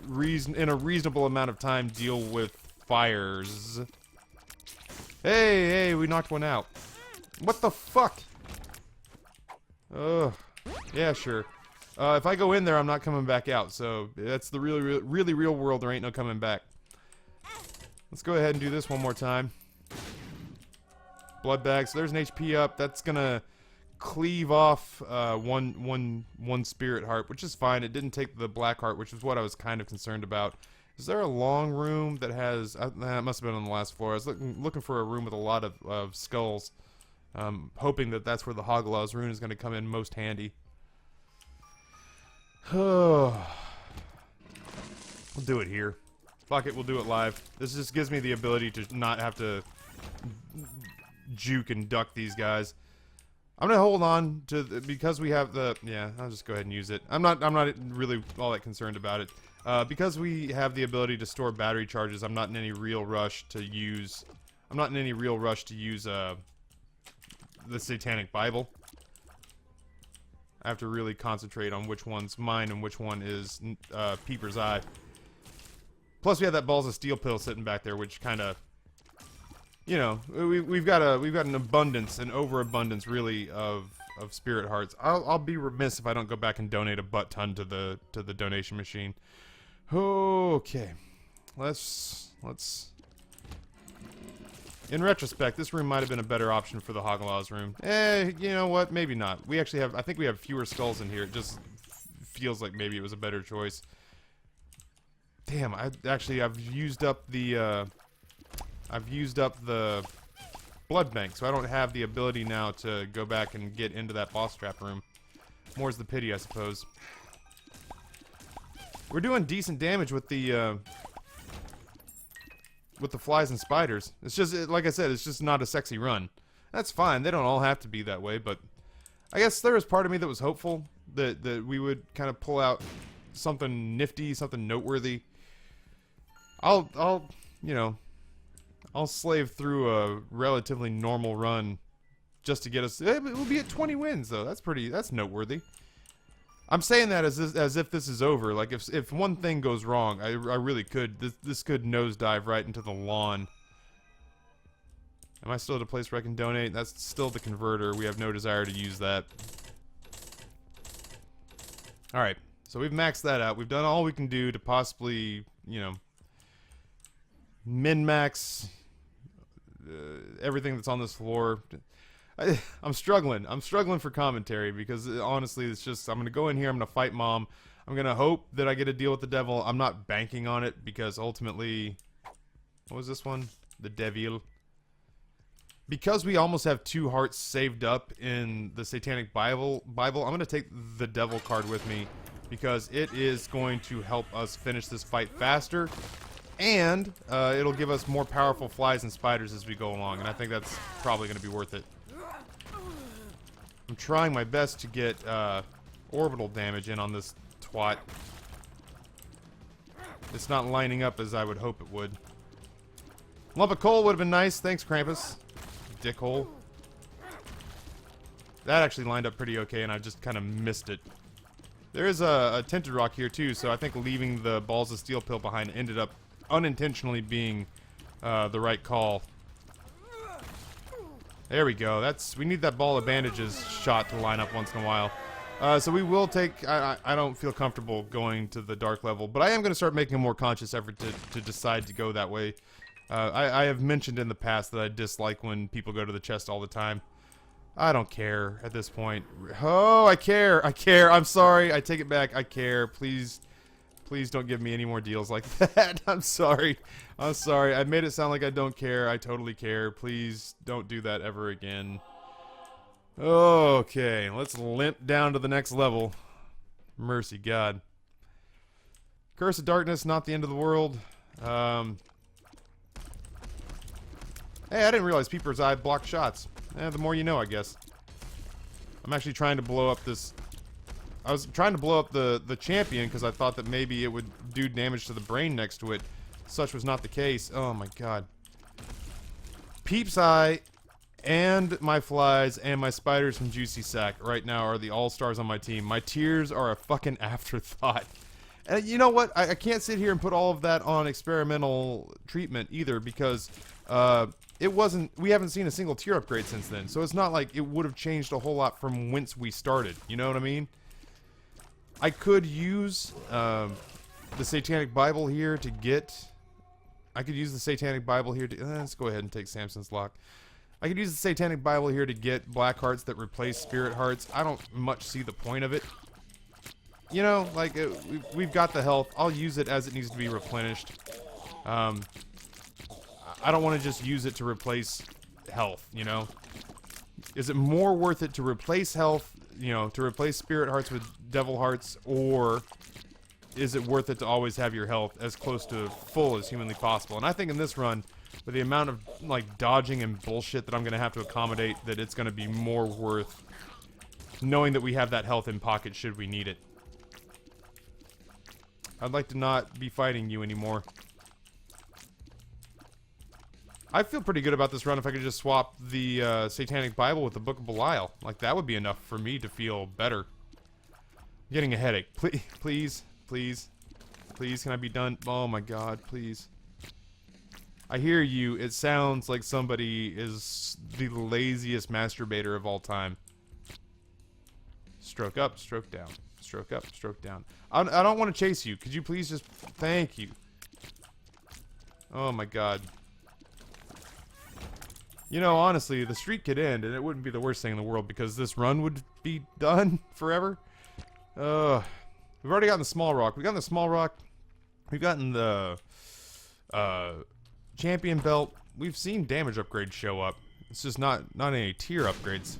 in a reasonable amount of time deal with fires. Hey, we knocked one out. What the fuck? Ugh. Yeah, sure. If I go in there, I'm not coming back out. So that's the really real world. There ain't no coming back. Let's go ahead and do this one more time. Blood bag. So there's an HP up. That's gonna cleave off one spirit heart, which is fine. It didn't take the black heart, which is what I was kind of concerned about. Is there a long room that has? That must have been on the last floor. I was looking for a room with a lot of skulls, hoping that that's where the Hagalah's rune is going to come in most handy. We'll do it here. Fuck it, we'll do it live. This just gives me the ability to not have to juke and duck these guys. I'm gonna hold on to because we have the I'll just go ahead and use it. I'm not really all that concerned about it because we have the ability to store battery charges. I'm not in any real rush to use. The Satanic Bible. I have to really concentrate on which one's mine and which one is Peeper's Eye. Plus, we have that balls of steel pill sitting back there, which kind of, you know, we've got an abundance, an overabundance, really, of spirit hearts. I'll be remiss if I don't go back and donate a butt ton to the donation machine. Okay, let's. In retrospect, this room might have been a better option for the Hagalah's room. You know what? Maybe not. I think we have fewer skulls in here. It just feels like maybe it was a better choice. Damn, I've used up the blood bank, so I don't have the ability now to go back and get into that boss trap room. More's the pity, I suppose. We're doing decent damage with the flies and spiders. It's just, like I said, it's just not a sexy run. That's fine. They don't all have to be that way, but I guess there was part of me that was hopeful that we would kind of pull out something nifty, something noteworthy. I'll slave through a relatively normal run just to get us. We'll be at 20 wins though. That's noteworthy. I'm saying that as if this is over. Like if one thing goes wrong, I really could. This could nosedive right into the lawn. Am I still at a place where I can donate? That's still the converter. We have no desire to use that. All right. So we've maxed that out. We've done all we can do to possibly, you know, min-max everything that's on this floor. I'm struggling. I'm struggling for commentary because honestly, it's just I'm gonna go in here. I'm gonna fight Mom. I'm gonna hope that I get a deal with the devil. I'm not banking on it because ultimately, what was this one? The devil. Because we almost have 2 hearts saved up in the Satanic Bible, I'm gonna take the devil card with me because it is going to help us finish this fight faster. And it'll give us more powerful flies and spiders as we go along, and I think that's probably going to be worth it. I'm trying my best to get orbital damage in on this twat. It's not lining up as I would hope it would. Lump of coal would have been nice. Thanks, Krampus. Dickhole. That actually lined up pretty okay, and I just kind of missed it. There is a tinted rock here, too, so I think leaving the balls of steel pill behind ended up unintentionally being the right call. There we go. We need that ball of bandages shot to line up once in a while. So we will take... I don't feel comfortable going to the dark level, but I am going to start making a more conscious effort to decide to go that way. I have mentioned in the past that I dislike when people go to the chest all the time. I don't care at this point. Oh, I care. I care. I'm sorry. I take it back. I care. Please don't give me any more deals like that. I'm sorry. I'm sorry. I made it sound like I don't care. I totally care. Please don't do that ever again. Okay, let's limp down to the next level. Mercy God. Curse of Darkness, not the end of the world. Hey, I didn't realize Peeper's Eye blocked shots. The more you know, I guess. I'm actually trying to blow up this... I was trying to blow up the champion because I thought that maybe it would do damage to the brain next to it. Such was not the case. Oh my God. Peep's Eye and my flies and my spiders from Juicy Sack right now are the all-stars on my team. My tears are a fucking afterthought. And you know what? I can't sit here and put all of that on experimental treatment either because... it wasn't... We haven't seen a single tier upgrade since then, so it's not like it would have changed a whole lot from whence we started. You know what I mean? I could use the Satanic Bible here to get... I could use the Satanic Bible here to... let's go ahead and take Samson's Lock. I could use the Satanic Bible here to get black hearts that replace spirit hearts. I don't much see the point of it. You know, like, we've got the health. I'll use it as it needs to be replenished. I don't want to just use it to replace health, you know? Is it more worth it to replace health, you know, to replace spirit hearts with devil hearts, or is it worth it to always have your health as close to full as humanly possible? And I think in this run, with the amount of, like, dodging and bullshit that I'm going to have to accommodate, that it's going to be more worth knowing that we have that health in pocket should we need it. I'd like to not be fighting you anymore. I feel pretty good about this run if I could just swap the Satanic Bible with the Book of Belial. Like, that would be enough for me to feel better. I'm getting a headache. Please, please, please. Please, can I be done? Oh my God, please. I hear you. It sounds like somebody is the laziest masturbator of all time. Stroke up, stroke down. Stroke up, stroke down. I don't want to chase you. Could you please just... Thank you. Oh my God. You know, honestly, the streak could end, and it wouldn't be the worst thing in the world, because this run would be done forever. We've already gotten the small rock. We've gotten the small rock. We've gotten the champion belt. We've seen damage upgrades show up. It's just not any tier upgrades.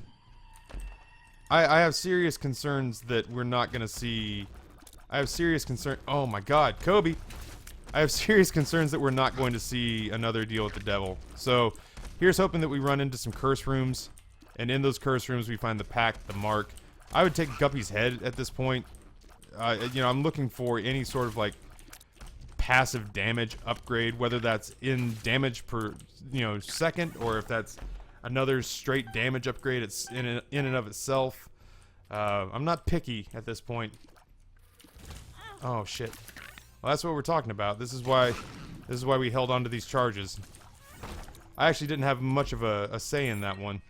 I have serious concerns that we're not going to see... I have serious concern... Oh my God, Kobe! I have serious concerns that we're not going to see another deal with the devil. So... here's hoping that we run into some curse rooms, and in those curse rooms we find the pact, the mark. I would take Guppy's head at this point. You know, I'm looking for any sort of, like, passive damage upgrade, whether that's in damage per, you know, second, or if that's another straight damage upgrade. It's in and of itself. I'm not picky at this point. Oh shit. Well, that's what we're talking about. This is why we held on to these charges. I actually didn't have much of a say in that one.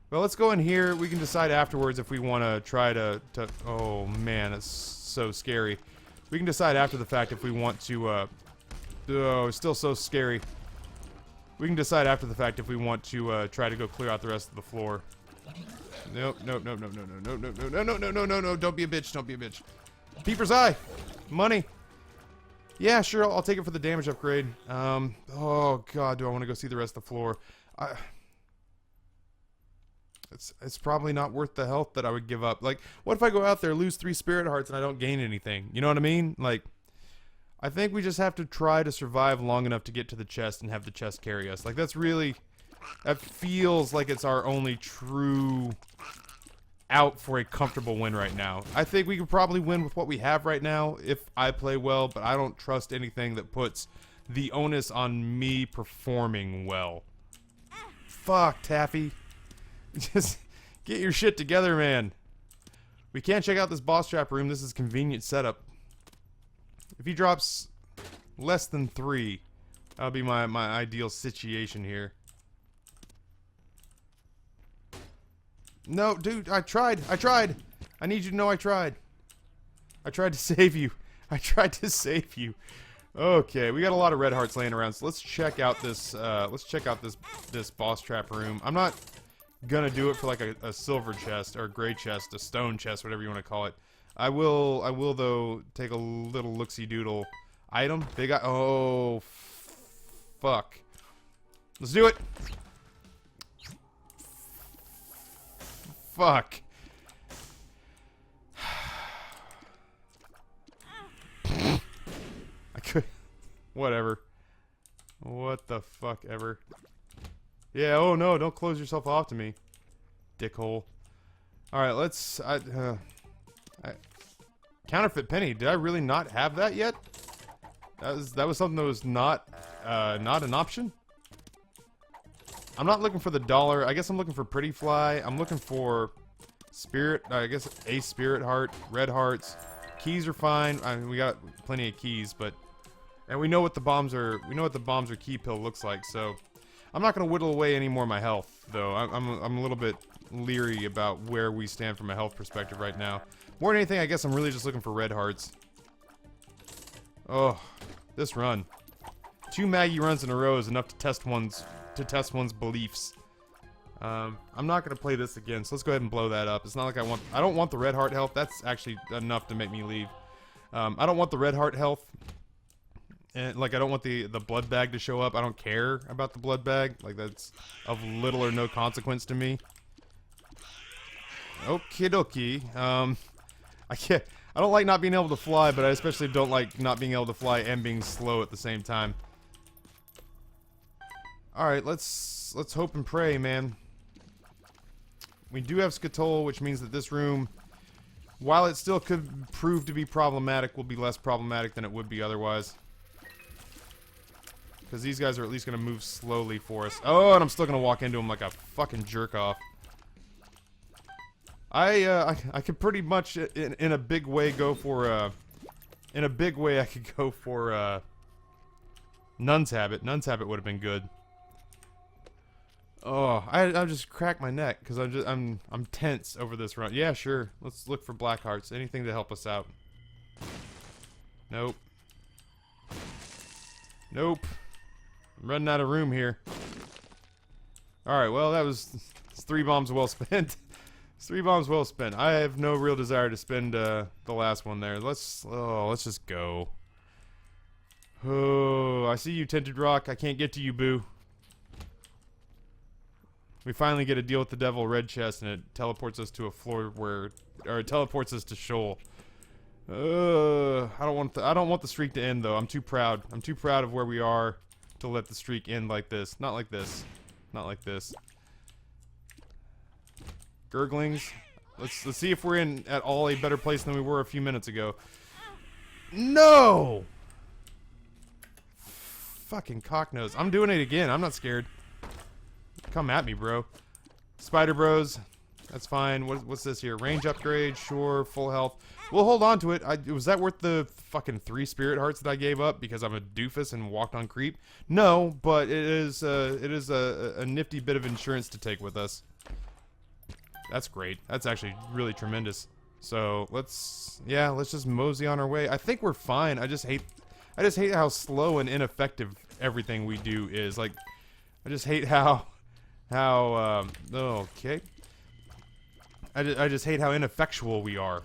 Well, let's go in here. We can decide afterwards if we want to try to... Oh, man, that's so scary. We can decide after the fact if we want to... Oh, it's still so scary. We can decide after the fact if we want to try to go clear out the rest of the floor. Nope, nope, nope, nope, nope, nope, nope, nope, no, no, no, no, no, don't be a bitch, don't be a bitch. Peeper's Eye! Money! Yeah, sure, I'll take it for the damage upgrade. Oh god, do I want to go see the rest of the floor? It's probably not worth the health that I would give up. Like, what if I go out there, lose 3 spirit hearts, and I don't gain anything? You know what I mean? Like, I think we just have to try to survive long enough to get to the chest and have the chest carry us. Like, that's really... That feels like it's our only true out for a comfortable win right now. I think we could probably win with what we have right now if I play well, but I don't trust anything that puts the onus on me performing well. Fuck, Taffy. Just get your shit together, man. We can't check out this boss trap room. This is convenient setup. If he drops less than 3, that'll be my ideal situation here. No, dude, I tried. I need you to know I tried. I tried to save you. Okay, we got a lot of red hearts laying around, so let's check out this this boss trap room. I'm not gonna do it for like a silver chest or a gray chest, a stone chest, whatever you want to call it. I will though take a little looksy doodle item. They got fuck. Let's do it. Fuck. I could. Whatever. What the fuck ever. Yeah, oh no, don't close yourself off to me. Dickhole. Alright, let's... Counterfeit penny. Did I really not have that yet? That was something that was not an option? I'm not looking for the dollar. I guess I'm looking for pretty fly. I'm looking for spirit. I guess a spirit heart, red hearts. Keys are fine. I mean, we got plenty of keys, but and we know what the bombs are. We know what the bombs or key pill looks like. So I'm not gonna whittle away any more of my health, though. I'm a little bit leery about where we stand from a health perspective right now. More than anything, I guess I'm really just looking for red hearts. Oh, this run. 2 Maggie runs in a row is enough to test one's beliefs. I'm not gonna play this again, so let's go ahead and blow that up. It's not like I don't want the red heart health. That's actually enough to make me leave. I don't want the red heart health. And like I don't want the blood bag to show up. I don't care about the blood bag. Like that's of little or no consequence to me. Okie dokie. I don't like not being able to fly, but I especially don't like not being able to fly and being slow at the same time. Alright, let's hope and pray, man. We do have Scuttle, which means that this room, while it still could prove to be problematic, will be less problematic than it would be otherwise. Because these guys are at least going to move slowly for us. Oh, and I'm still going to walk into them like a fucking jerk-off. I could pretty much, in a big way, go for, in a big way, I could go for, Nun's Habit. Nun's Habit would have been good. Oh, I just cracked my neck because I'm tense over this run. Yeah, sure. Let's look for black hearts. Anything to help us out. Nope. Nope. I'm running out of room here. Alright, well, it's 3 bombs well spent. It's 3 bombs well spent. I have no real desire to spend the last one there. Let's just go. Oh, I see you, Tinted Rock. I can't get to you, boo. We finally get a deal with the devil red chest, and it teleports us to a floor where, or it teleports us to Shoal. I don't want the streak to end though. I'm too proud. I'm too proud of where we are to let the streak end like this. Not like this. Not like this. Gurglings. Let's see if we're in at all a better place than we were a few minutes ago. No! Fucking cocknose. I'm doing it again. I'm not scared. Come at me, bro. Spider Bros. That's fine. What's this here? Range upgrade. Sure. Full health. We'll hold on to it. Was that worth the fucking 3 spirit hearts that I gave up because I'm a doofus and walked on creep? No, but it is a nifty bit of insurance to take with us. That's great. That's actually really tremendous. So let's just mosey on our way. I think we're fine. I just hate how slow and ineffective everything we do is. Like, I just hate how okay. I just hate how ineffectual we are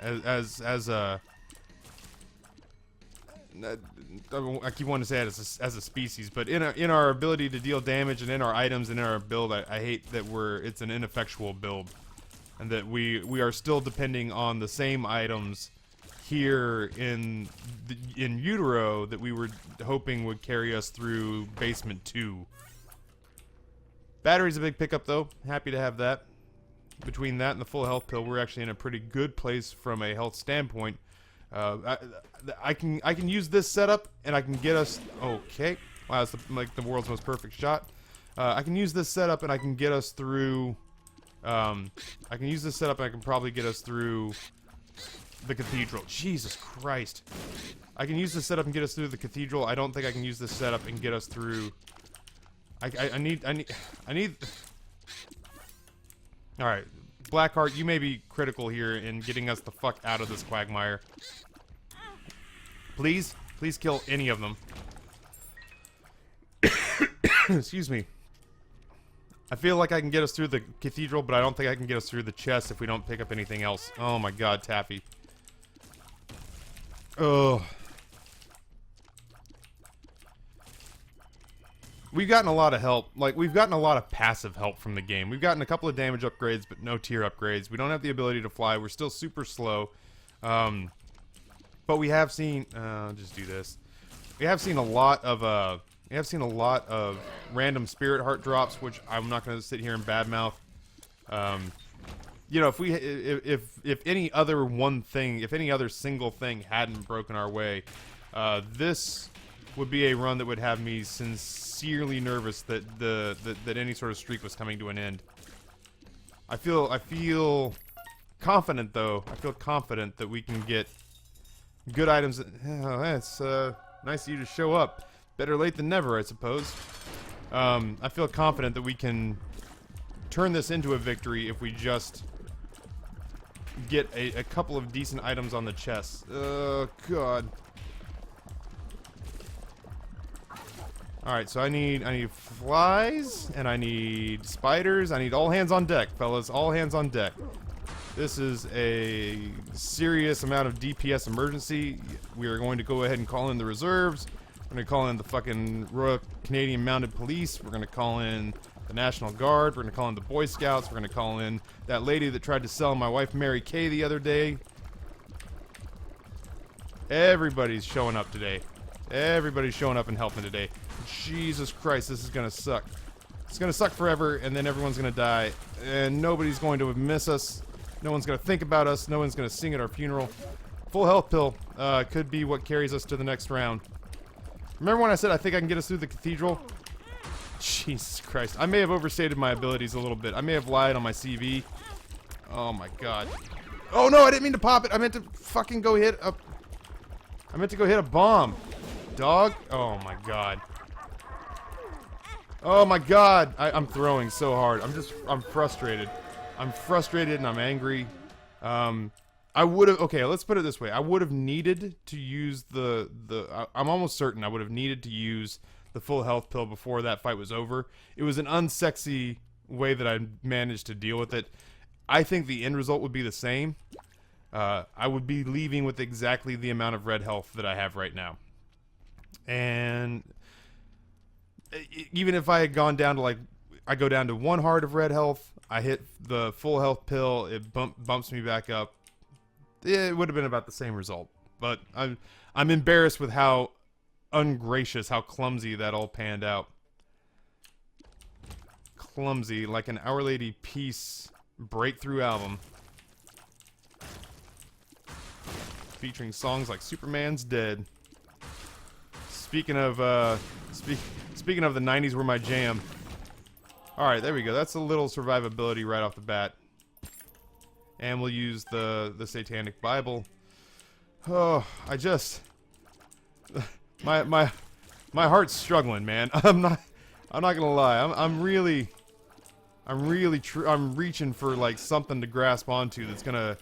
as a I keep wanting to say it as a species, but in our ability to deal damage and in our items and in our build, I hate that it's an ineffectual build, and that we are still depending on the same items here in Utero that we were hoping would carry us through basement 2. Battery's a big pickup though. Happy to have that. Between that and the full health pill, we're actually in a pretty good place from a health standpoint. I can use this setup and I can get us okay. Wow, it's like the world's most perfect shot. I can use this setup and I can get us through. I can use this setup and I can probably get us through the Cathedral. Jesus Christ! I can use this setup and get us through the Cathedral. I don't think I can use this setup and get us through. I need. All right, Blackheart, you may be critical here in getting us the fuck out of this quagmire. Please kill any of them. Excuse me. I feel like I can get us through the Cathedral, but I don't think I can get us through the chest if we don't pick up anything else. Oh my god, Taffy. Ugh. We've gotten a lot of help. Like, we've gotten a lot of passive help from the game. We've gotten a couple of damage upgrades, but no tier upgrades. We don't have the ability to fly. We're still super slow. But we have seen... just do this. We have seen a lot of... random spirit heart drops, which I'm not going to sit here and badmouth. You know, if any other one thing, if any other single thing hadn't broken our way, this would be a run that would have me sincerely nervous that that any sort of streak was coming to an end. I feel confident though. I feel confident that we can get good items. Oh, it's nice of you to show up. Better late than never, I suppose. I feel confident that we can turn this into a victory if we just get a couple of decent items on the chest. Oh, God. Alright, so I need flies, and I need spiders. I need all hands on deck, fellas. All hands on deck. This is a serious amount of DPS emergency. We are going to go ahead and call in the reserves. We're going to call in the fucking Royal Canadian Mounted Police. We're going to call in the National Guard. We're going to call in the Boy Scouts. We're going to call in that lady that tried to sell my wife Mary Kay the other day. Everybody's showing up today. Everybody's showing up and helping today. Jesus Christ, this is going to suck. It's going to suck forever, and then everyone's going to die. And nobody's going to miss us. No one's going to think about us. No one's going to sing at our funeral. Full health pill could be what carries us to the next round. Remember when I said I think I can get us through the Cathedral? Jesus Christ. I may have overstated my abilities a little bit. I may have lied on my CV. Oh my god. Oh no, I didn't mean to pop it. I meant to fucking go hit a... I meant to go hit a bomb. Dog? Oh my god. Oh my god. I'm throwing so hard. I'm frustrated. I'm frustrated and I'm angry. I would have, okay, let's put it this way. I would have needed to use I'm almost certain I would have needed to use the full health pill before that fight was over. It was an unsexy way that I managed to deal with it. I think the end result would be the same. I would be leaving with exactly the amount of red health that I have right now. And even if I had gone down to like, I go down to 1 heart of red health, I hit the full health pill, it bumps me back up. It would have been about the same result. But I'm embarrassed with how ungracious, how clumsy that all panned out. Clumsy, like an Our Lady Peace breakthrough album. Featuring songs like Superman's Dead. Speaking of the 90s were my jam. Alright, there we go. That's a little survivability right off the bat. And we'll use the Satanic Bible. Oh, I just... My heart's struggling, man. I'm not gonna lie. I'm reaching for like something to grasp onto that's gonna...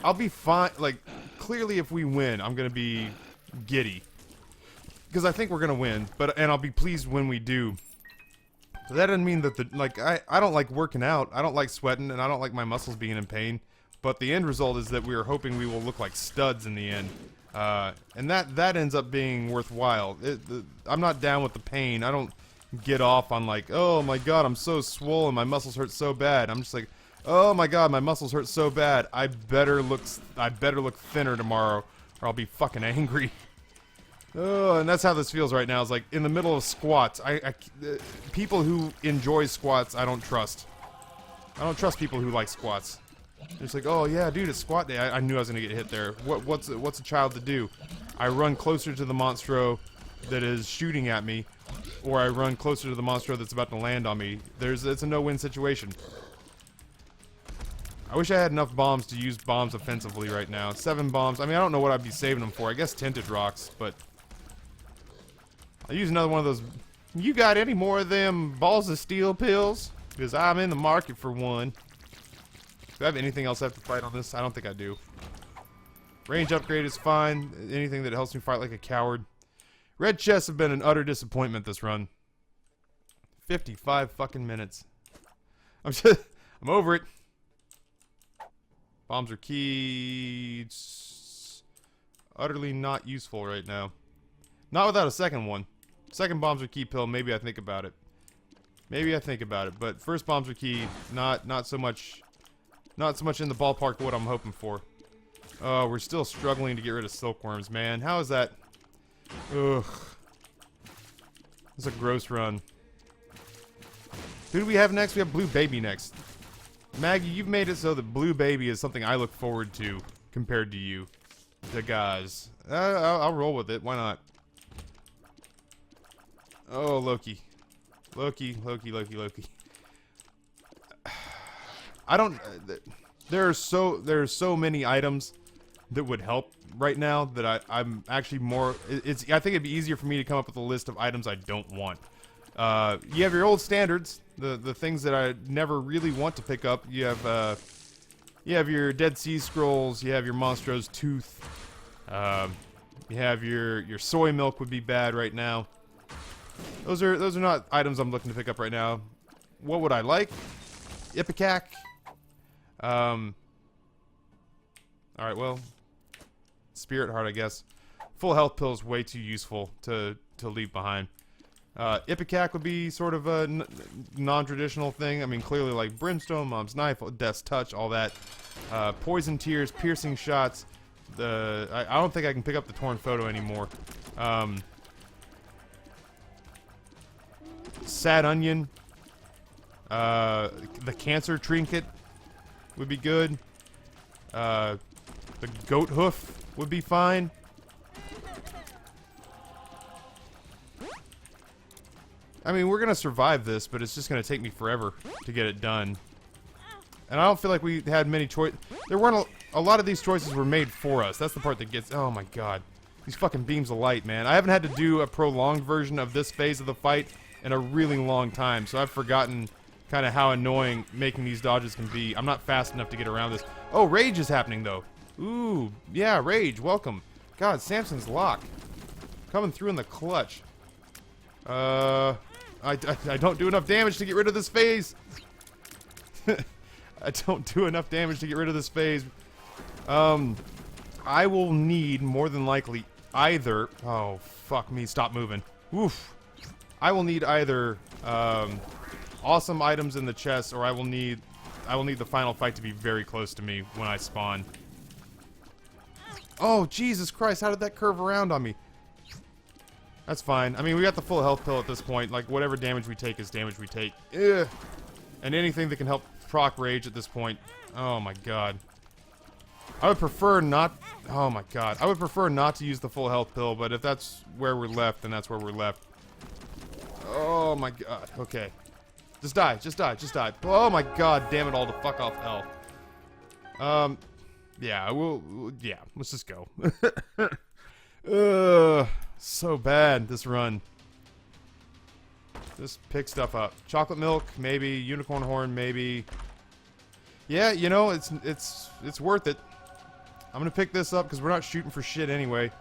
I'll be fine. Like, clearly if we win, I'm gonna be giddy. Because I think we're gonna win, and I'll be pleased when we do. But that doesn't mean that I don't like working out. I don't like sweating, and I don't like my muscles being in pain. But the end result is that we are hoping we will look like studs in the end. And that ends up being worthwhile. I'm not down with the pain. I don't get off on like, oh my god, I'm so swollen, my muscles hurt so bad. I'm just like, Oh my god, my muscles hurt so bad. I better look thinner tomorrow, or I'll be fucking angry. Oh, and that's how this feels right now. It's like in the middle of squats. People who enjoy squats, I don't trust. I don't trust people who like squats. It's like, oh yeah, dude, it's squat day. I knew I was gonna get hit there. What's a child to do? I run closer to the monstro that is shooting at me, or I run closer to the monstro that's about to land on me. It's a no-win situation. I wish I had enough bombs to use bombs offensively right now. 7 bombs. I mean, I don't know what I'd be saving them for. I guess tinted rocks, but I'll use another one of those. You got any more of them balls of steel pills? Because I'm in the market for one. Do I have anything else I have to fight on this? I don't think I do. Range upgrade is fine. Anything that helps me fight like a coward. Red chests have been an utter disappointment this run. 55 fucking minutes. I'm over it. Bombs are key. It's utterly not useful right now. Not without a second one. Second bombs are key pill. Maybe I think about it. Maybe I think about it. But first bombs are key. Not so much in the ballpark of what I'm hoping for. Oh, we're still struggling to get rid of silkworms, man. How is that? Ugh. It's a gross run. Who do we have next? We have Blue Baby next. Maggie, you've made it so that Blue Baby is something I look forward to compared to you. The guys. I'll roll with it. Why not? Oh, Loki. Loki. I don't... there are so many items that would help right now that I'm actually more... I think it'd be easier for me to come up with a list of items I don't want. You have your old standards, the things that I never really want to pick up. You have your Dead Sea Scrolls. You have your Monstro's Tooth. You have your soy milk would be bad right now. Those are not items I'm looking to pick up right now. What would I like? Ipecac. All right, well, Spirit Heart, I guess. Full health pill is way too useful to leave behind. Ipecac would be sort of a non-traditional thing. I mean, clearly like Brimstone, Mom's Knife, Death's Touch, all that. Poison Tears, Piercing Shots. I don't think I can pick up the Torn Photo anymore. Sad Onion. The Cancer Trinket would be good. The Goat Hoof would be fine. I mean, we're gonna survive this, but it's just gonna take me forever to get it done. And I don't feel like we had many choices. There weren't a lot of these choices were made for us. That's the part that gets... Oh my god. These fucking beams of light, man. I haven't had to do a prolonged version of this phase of the fight in a really long time, so I've forgotten kind of how annoying making these dodges can be. I'm not fast enough to get around this. Oh, Rage is happening, though. Ooh, yeah, Rage, welcome. God, Samson's Lock. Coming through in the clutch. I don't do enough damage to get rid of this phase. I don't do enough damage to get rid of this phase. I will need, more than likely, either... Oh, fuck me, stop moving. Oof. I will need either, awesome items in the chest, or I will need the final fight to be very close to me when I spawn. Oh, Jesus Christ, how did that curve around on me? That's fine. I mean, we got the full health pill at this point. Like, whatever damage we take is damage we take. Ugh. And anything that can help proc Rage at this point. Oh my god. I would prefer not... Oh my god. I would prefer not to use the full health pill, but if that's where we're left, then that's where we're left. Oh my god. Okay. Just die. Just die. Just die. Oh my god. Damn it all to fuck off hell. Yeah, yeah, let's just go. So bad, this run. Just pick stuff up. Chocolate milk, maybe. Unicorn horn, maybe. Yeah, you know, it's worth it. I'm gonna pick this up because we're not shooting for shit anyway.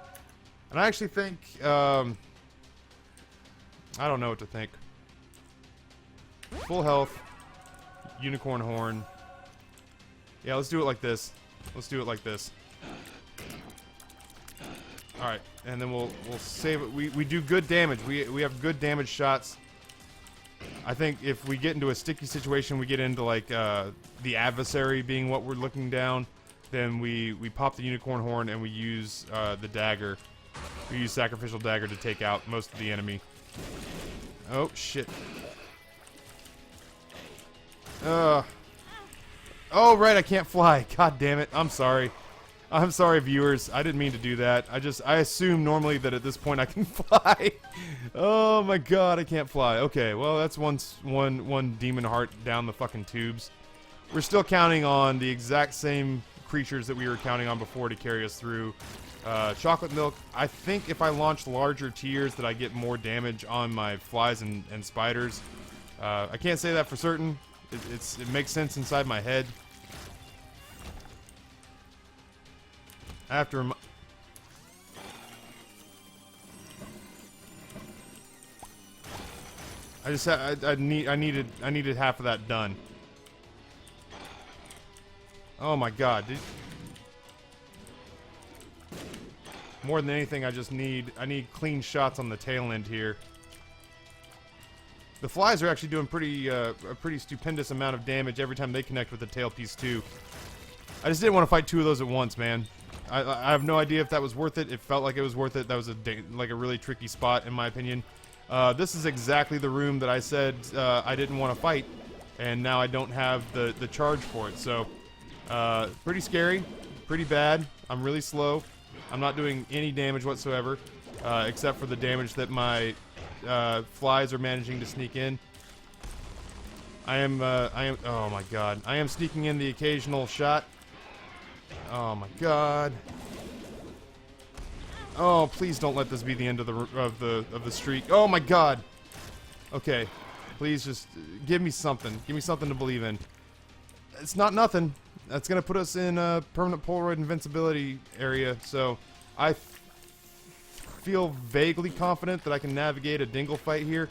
And I actually think, I don't know what to think. Full health. Unicorn horn. Yeah, let's do it like this. Let's do it like this. Alright, and then we'll save it. We do good damage. We have good damage shots. I think if we get into a sticky situation, we get into like the adversary being what we're looking down, then we pop the unicorn horn and we use the dagger. We use sacrificial dagger to take out most of the enemy. Oh shit. Oh right, I can't fly. God damn it. I'm sorry. I'm sorry, viewers. I didn't mean to do that. I assume normally that at this point I can fly. Oh my god, I can't fly. Okay, well that's one demon heart down the fucking tubes. We're still counting on the exact same creatures that we were counting on before to carry us through. Chocolate milk. I think if I launch larger tiers that I get more damage on my flies and spiders. I can't say that for certain. It makes sense inside my head. After I needed half of that done. Oh my god, dude. More than anything, I need clean shots on the tail end here. The flies are actually doing a pretty stupendous amount of damage every time they connect with the tail piece too. I just didn't want to fight two of those at once, man. I have no idea if that was worth it. It felt like it was worth it. That was like a really tricky spot, in my opinion. This is exactly the room that I said I didn't want to fight, and now I don't have the charge for it. So, pretty scary, pretty bad. I'm really slow. I'm not doing any damage whatsoever, except for the damage that my flies are managing to sneak in. I am. Oh my god! I am sneaking in the occasional shot. Oh my god. Oh, please don't let this be the end of the streak. Oh my god. Okay. Please just give me something. Give me something to believe in. It's not nothing. That's going to put us in a permanent Polaroid invincibility area, so I feel vaguely confident that I can navigate a dingle fight here.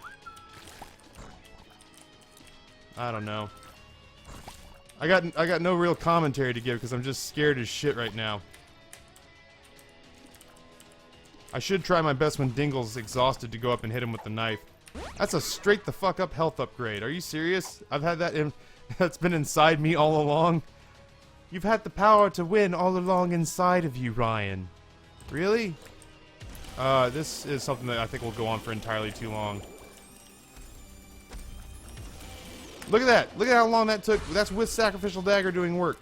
I don't know. I got no real commentary to give because I'm just scared as shit right now. I should try my best when Dingle's exhausted to go up and hit him with the knife. That's a straight the fuck up health upgrade. Are you serious? I've had that in... That's been inside me all along. You've had the power to win all along inside of you, Ryan. Really? This is something that I think will go on for entirely too long. Look at that. Look at how long that took. That's with Sacrificial Dagger doing work.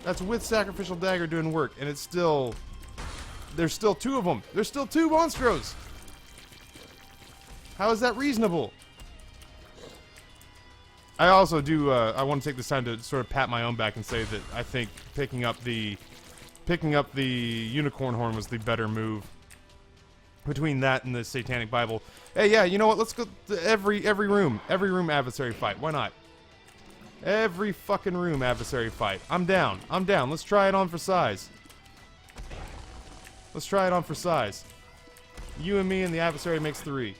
That's with Sacrificial Dagger doing work. And it's still... There's still two of them. There's still two Monstros. How is that reasonable? I also do, I want to take this time to sort of pat my own back and say that I think picking up the unicorn horn was the better move. Between that and the Satanic Bible. Hey, yeah, you know what? Let's go to every room adversary fight. Why not? Every fucking room adversary fight. I'm down. I'm down. Let's try it on for size. Let's try it on for size. You and me and the adversary makes 3.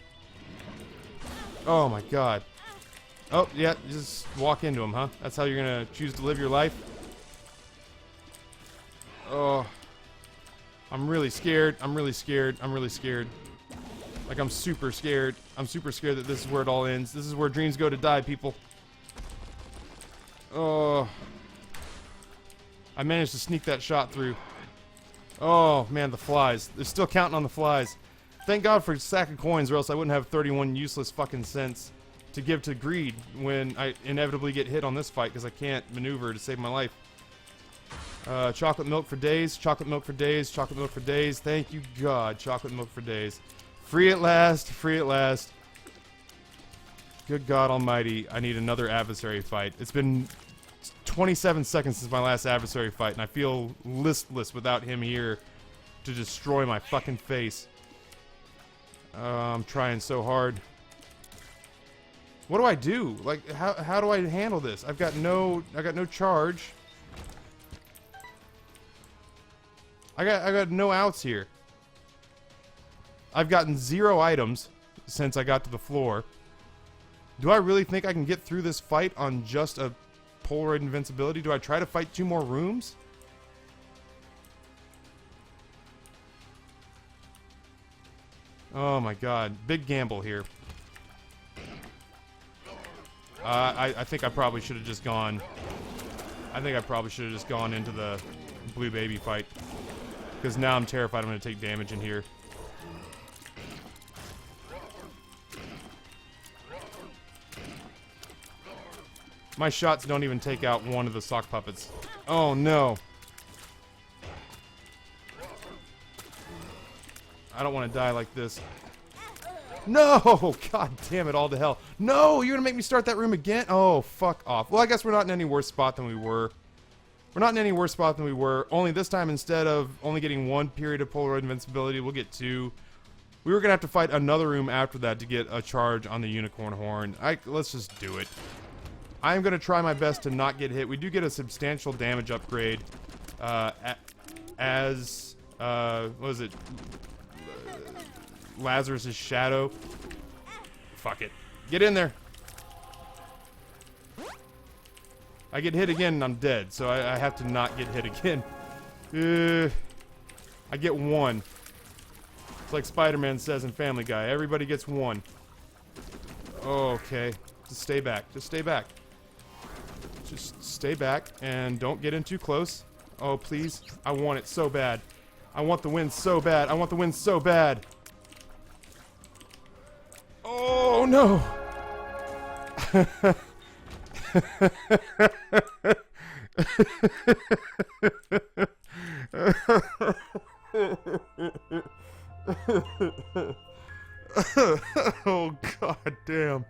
Oh my god. Oh, yeah, just walk into him, huh? That's how you're gonna choose to live your life? Oh. I'm really scared. I'm really scared. I'm really scared. Like, I'm super scared. I'm super scared that this is where it all ends. This is where dreams go to die, people. Oh. I managed to sneak that shot through. Oh, man, the flies. They're still counting on the flies. Thank God for a sack of coins, or else I wouldn't have 31 useless fucking cents to give to greed when I inevitably get hit on this fight because I can't maneuver to save my life. Chocolate milk for days, chocolate milk for days, chocolate milk for days. Thank you, God. Chocolate milk for days. Free at last, free at last. Good God Almighty, I need another adversary fight. It's been 27 seconds since my last adversary fight, and I feel listless without him here to destroy my fucking face. I'm trying so hard. What do I do? Like, how do I handle this? I got no charge. I got no outs here. I've gotten 0 items since I got to the floor. Do I really think I can get through this fight on just a Polaroid invincibility? Do I try to fight 2 more rooms? Oh my god. Big gamble here. I think I probably should have just gone. I think I probably should have just gone into the blue baby fight. Because now I'm terrified I'm going to take damage in here. My shots don't even take out one of the sock puppets. Oh no. I don't want to die like this. No! God damn it, all to hell. No! You're gonna make me start that room again? Oh, fuck off. Well, I guess we're not in any worse spot than we were. We're not in any worse spot than we were. Only this time, instead of only getting 1 period of Polaroid invincibility, we'll get 2. We were gonna have to fight another room after that to get a charge on the unicorn horn. Let's just do it. I'm gonna try my best to not get hit. We do get a substantial damage upgrade. As what was it? Lazarus's shadow. Fuck it. Get in there. I get hit again and I'm dead, so I have to not get hit again. I get 1. It's like Spider-Man says in Family Guy. Everybody gets 1. Okay. Just stay back. Just stay back. Just stay back and don't get in too close. Oh, please. I want it so bad. I want the win so bad. I want the win so bad. Oh, no. Oh, god damn.